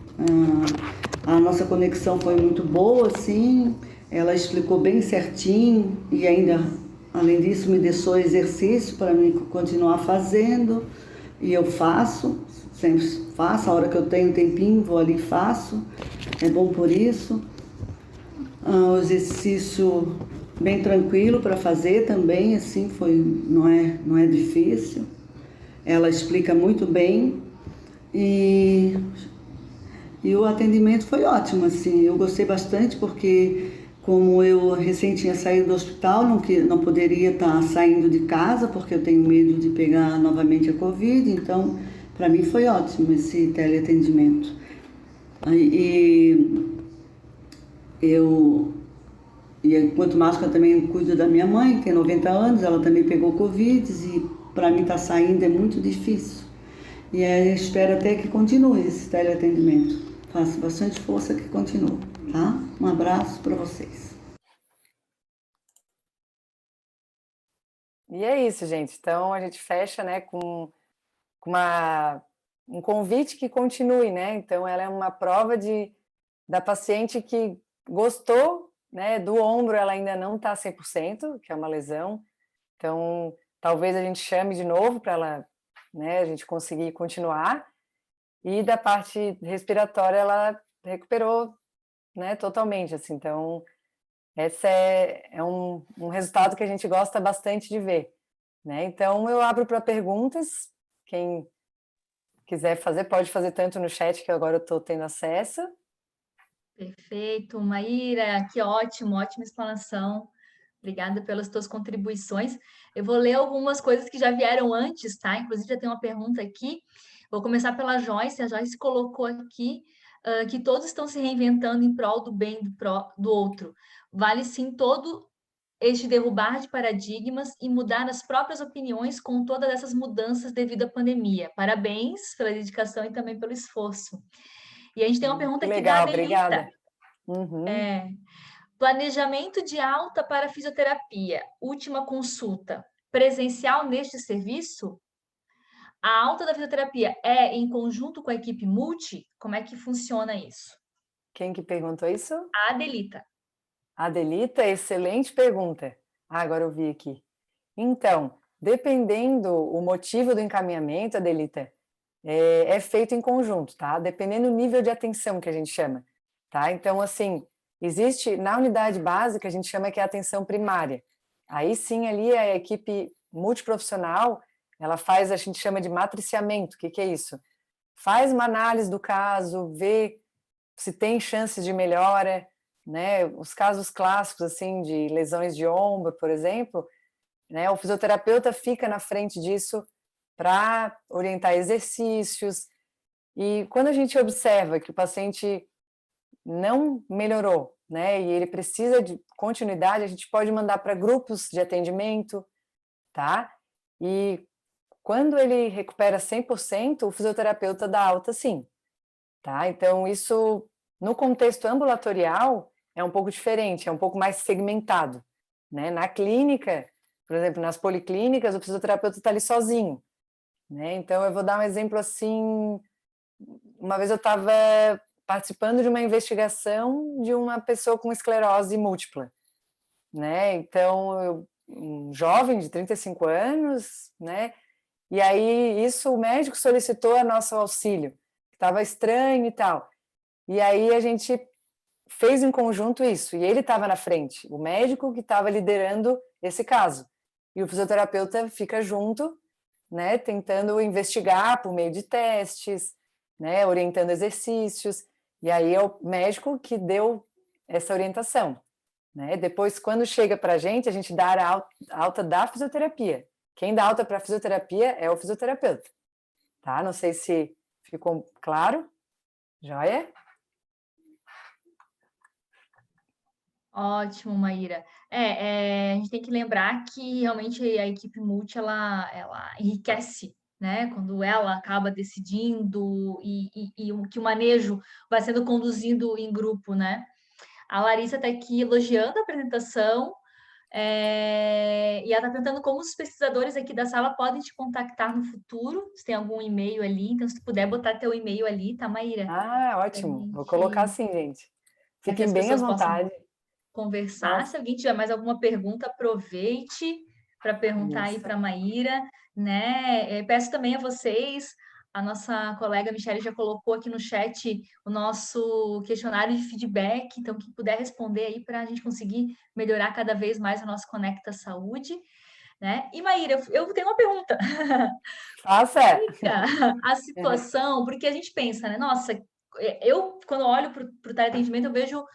A nossa conexão foi muito boa, assim. Ela explicou bem certinho e ainda, além disso, me deixou exercício para mim continuar fazendo. E eu faço, sempre faço. A hora que eu tenho um tempinho, vou ali e faço. É bom por isso. O exercício bem tranquilo para fazer também, assim, não é difícil. Ela explica muito bem e o atendimento foi ótimo, assim, eu gostei bastante porque, como eu recém tinha saído do hospital, não poderia estar saindo de casa porque eu tenho medo de pegar novamente a Covid, então para mim foi ótimo esse teleatendimento. E eu quanto mais que eu também cuido da minha mãe, que tem 90 anos, ela também pegou Covid e para mim estar saindo é muito difícil. E espero até que continue esse teleatendimento. Faço bastante força que continue, tá? Um abraço para vocês. E é isso, gente. Então, a gente fecha, né, com um convite que continue, né? Então, ela é uma prova da paciente que gostou, né, do ombro, ela ainda não está 100%, que é uma lesão. Então, talvez a gente chame de novo para ela, né, a gente conseguir continuar. E da parte respiratória, ela recuperou, né, totalmente, assim. Então, esse é um resultado que a gente gosta bastante de ver, né? Então, eu abro para perguntas. Quem quiser fazer, pode fazer tanto no chat, que agora eu estou tendo acesso. Perfeito, Maíra, que ótimo, ótima explanação. Obrigada pelas tuas contribuições. Eu vou ler algumas coisas que já vieram antes, tá? Inclusive, já tem uma pergunta aqui. Vou começar pela Joyce. A Joyce colocou aqui que todos estão se reinventando em prol do bem do outro. Vale sim todo este derrubar de paradigmas e mudar as próprias opiniões com todas essas mudanças devido à pandemia. Parabéns pela dedicação e também pelo esforço. E a gente tem uma pergunta aqui da Legal, Adelita. obrigada. Uhum. Planejamento de alta para fisioterapia. Última consulta. Presencial neste serviço? A alta da fisioterapia é em conjunto com a equipe multi? Como é que funciona isso? Quem que perguntou isso? A Adelita. Adelita, excelente pergunta. Agora eu vi aqui. Então, dependendo o motivo do encaminhamento, Adelita, é feito em conjunto, tá? Dependendo do nível de atenção que a gente chama, tá? Então, assim, existe, na unidade básica, a gente chama que é a atenção primária. Aí sim, ali a equipe multiprofissional, ela faz, a gente chama de matriciamento. O que é isso? Faz uma análise do caso, vê se tem chances de melhora, né? Os casos clássicos, assim, de lesões de ombro, por exemplo, né? O fisioterapeuta fica na frente disso para orientar exercícios. E quando a gente observa que o paciente não melhorou, né, e ele precisa de continuidade, a gente pode mandar para grupos de atendimento, tá? E quando ele recupera 100%, o fisioterapeuta dá alta sim, tá? Então, isso, no contexto ambulatorial, é um pouco diferente, é um pouco mais segmentado, né? Na clínica, por exemplo, nas policlínicas, o fisioterapeuta está ali sozinho, né? Então, eu vou dar um exemplo assim. Uma vez eu estava participando de uma investigação de uma pessoa com esclerose múltipla, né? Então, um jovem de 35 anos, né? E aí, isso, o médico solicitou nosso auxílio, estava estranho e tal. E aí, a gente fez em conjunto isso, e ele estava na frente, o médico que estava liderando esse caso. E o fisioterapeuta fica junto, né, tentando investigar por meio de testes, né, orientando exercícios, e aí é o médico que deu essa orientação. Né? Depois, quando chega para a gente dá a alta da fisioterapia. Quem dá alta para a fisioterapia é o fisioterapeuta. Tá? Não sei se ficou claro. Joia? Ótimo, Maíra. A gente tem que lembrar que realmente a equipe multi ela enriquece, né? Quando ela acaba decidindo que o manejo vai sendo conduzido em grupo, né? A Larissa está aqui elogiando a apresentação, e ela está perguntando como os pesquisadores aqui da sala podem te contactar no futuro, se tem algum e-mail ali, então se tu puder botar teu e-mail ali, tá, Maíra? Ah, ótimo. Vou colocar assim, gente. Para que Fiquem as bem à pessoas possam vontade. conversar. Nossa, Se alguém tiver mais alguma pergunta, aproveite para perguntar aí isso. para a Maíra, né? Peço também a vocês, a nossa colega Michelle já colocou aqui no chat o nosso questionário de feedback, então quem puder responder aí para a gente conseguir melhorar cada vez mais o nosso Conecta Saúde, né? E Maíra, eu tenho uma pergunta. Faça! A situação, porque a gente pensa, né? Nossa, eu quando olho para o teleatendimento, eu vejo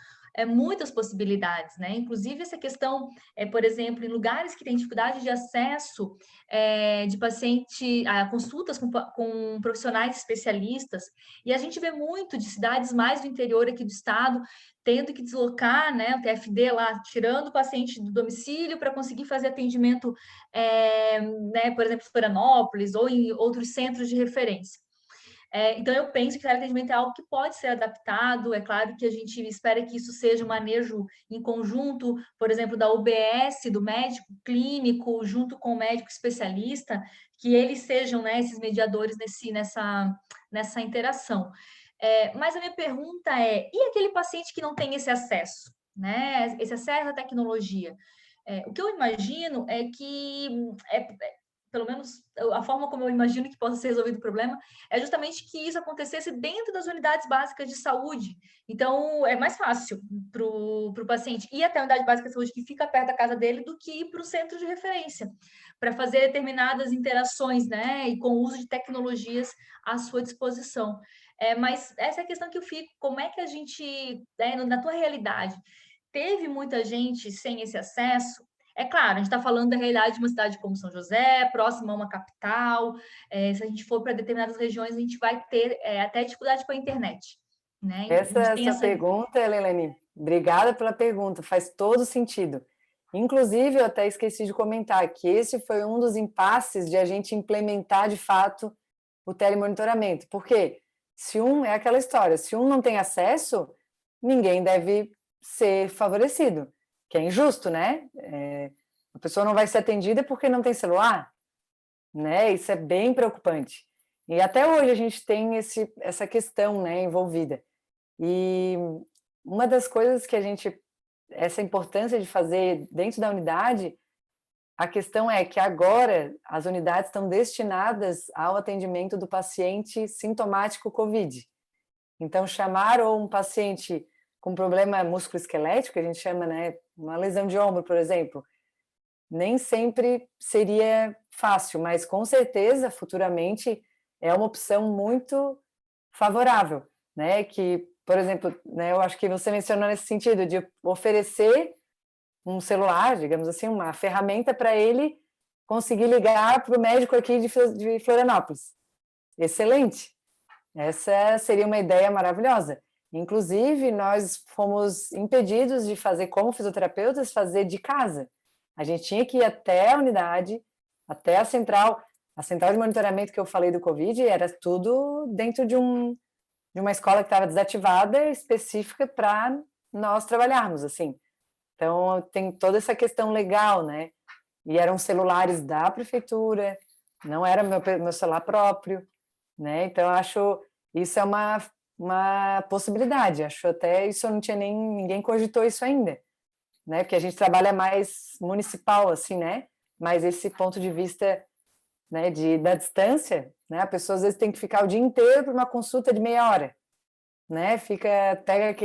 muitas possibilidades, né? Inclusive essa questão, por exemplo, em lugares que têm dificuldade de acesso de paciente a consultas com profissionais especialistas, e a gente vê muito de cidades mais do interior aqui do estado tendo que deslocar, né, o TFD lá, tirando o paciente do domicílio para conseguir fazer atendimento, né, por exemplo, em Florianópolis ou em outros centros de referência. Então, eu penso que o teleatendimento é algo que pode ser adaptado. É claro que a gente espera que isso seja um manejo em conjunto, por exemplo, da UBS, do médico clínico, junto com o médico especialista, que eles sejam, né, esses mediadores nessa interação. Mas a minha pergunta e aquele paciente que não tem esse acesso, né, esse acesso à tecnologia? O que eu imagino é que pelo menos a forma como eu imagino que possa ser resolvido o problema, é justamente que isso acontecesse dentro das unidades básicas de saúde. Então, é mais fácil para o paciente ir até a unidade básica de saúde que fica perto da casa dele do que ir para o centro de referência, para fazer determinadas interações, né? E com o uso de tecnologias à sua disposição. Mas essa é a questão que eu fico, como é que a gente, na tua realidade, teve muita gente sem esse acesso? É claro, a gente está falando da realidade de uma cidade como São José, próxima a uma capital. Se a gente for para determinadas regiões, a gente vai ter até dificuldade com a internet. Né? A gente tem Essa essa... pergunta, Helene, obrigada pela pergunta, faz todo sentido. Inclusive, eu até esqueci de comentar que esse foi um dos impasses de a gente implementar, de fato, o telemonitoramento. Porque é aquela história, se um não tem acesso, ninguém deve ser favorecido, que é injusto, né? A pessoa não vai ser atendida porque não tem celular, né? Isso é bem preocupante. E até hoje a gente tem essa questão, né, envolvida. E uma das coisas que essa importância de fazer dentro da unidade, a questão é que agora as unidades estão destinadas ao atendimento do paciente sintomático COVID. Então, chamar um paciente com problema musculoesquelético, que a gente chama, né, uma lesão de ombro, por exemplo, nem sempre seria fácil, mas com certeza, futuramente, é uma opção muito favorável, né, que, por exemplo, né, eu acho que você mencionou nesse sentido, de oferecer um celular, digamos assim, uma ferramenta para ele conseguir ligar para o médico aqui de Florianópolis. Excelente! Essa seria uma ideia maravilhosa. Inclusive, nós fomos impedidos de fazer, como fisioterapeutas, fazer de casa. A gente tinha que ir até a unidade, até a central de monitoramento que eu falei do Covid, era tudo dentro de uma escola que estava desativada, específica para nós trabalharmos, assim. Então, tem toda essa questão legal, né? E eram celulares da prefeitura, não era meu celular próprio, né? Então, eu acho isso é uma possibilidade. Acho até isso não tinha ninguém cogitou isso ainda, né? Porque a gente trabalha mais municipal, assim, né? Mas esse ponto de vista né, da distância, né? A pessoa às vezes tem que ficar o dia inteiro para uma consulta de meia hora, né? Pega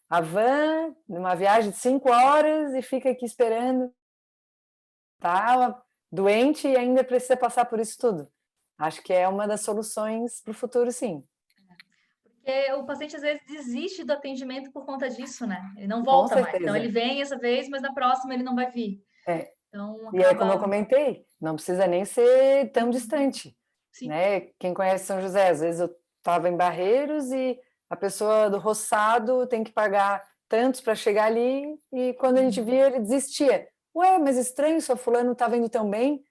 a van, numa viagem de 5 horas e fica aqui esperando, tá doente e ainda precisa passar por isso tudo. Acho que é uma das soluções para o futuro, sim. Porque o paciente às vezes desiste do atendimento por conta disso, né? Ele não Com volta mais. Então certeza. ele vem essa vez, mas na próxima ele não vai vir. É. Então E é como eu acaba. comentei, não precisa nem ser tão distante, Sim. né? Quem conhece São José, às vezes eu estava em Barreiros e a pessoa do roçado tem que pagar tantos para chegar ali e quando a gente via ele desistia. Ué, mas estranho, seu fulano estava indo tão bem.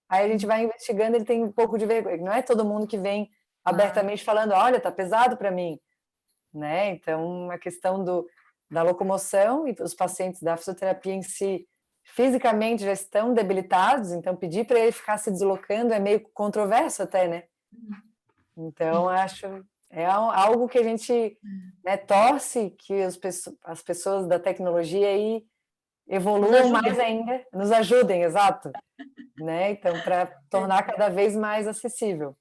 Aí a gente vai investigando, ele tem um pouco de vergonha. Não é todo mundo que vem abertamente falando, olha, tá pesado para mim, né? Então, a questão da locomoção e os pacientes da fisioterapia em si, fisicamente já estão debilitados, então pedir para ele ficar se deslocando é meio controverso até, né? Então, acho algo que a gente, né, torce que as pessoas da tecnologia aí evoluam mais ainda, nos ajudem, exato, né? Então, para tornar cada vez mais acessível.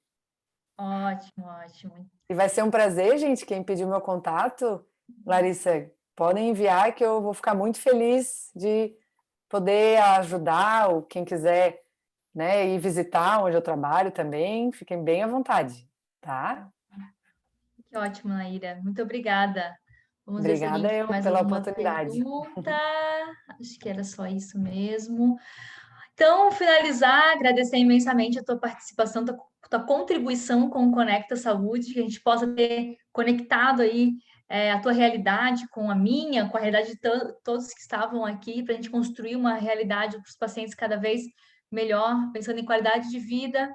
Ótimo, ótimo. E vai ser um prazer, gente, quem pediu meu contato, Larissa, podem enviar que eu vou ficar muito feliz de poder ajudar, ou quem quiser, né, ir visitar onde eu trabalho também, fiquem bem à vontade, tá? Que ótimo, Naira. Muito obrigada. Vamos ver se a Obrigada gente tem eu mais pela alguma oportunidade. pergunta. Acho que era só isso mesmo. Então, finalizar, agradecer imensamente a tua participação, tua contribuição com o Conecta Saúde, que a gente possa ter conectado aí a tua realidade com a minha, com a realidade de todos que estavam aqui, para a gente construir uma realidade para os pacientes cada vez melhor, pensando em qualidade de vida,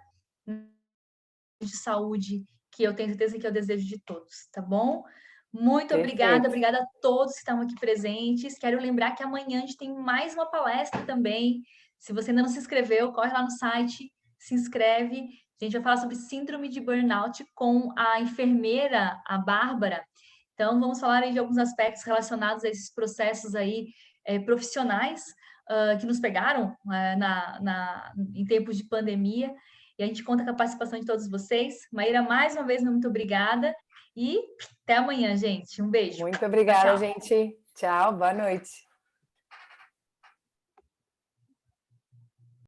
de saúde, que eu tenho certeza que é o desejo de todos, tá bom? Muito obrigada, obrigada a todos que estão aqui presentes. Quero lembrar que amanhã a gente tem mais uma palestra também. Se você ainda não se inscreveu, corre lá no site, se inscreve. A gente vai falar sobre síndrome de burnout com a enfermeira, a Bárbara. Então, vamos falar aí de alguns aspectos relacionados a esses processos aí profissionais que nos pegaram em tempos de pandemia. E a gente conta com a participação de todos vocês. Maíra, mais uma vez, muito obrigada. E até amanhã, gente. Um beijo. Muito obrigada, tchau. gente. Tchau, boa noite.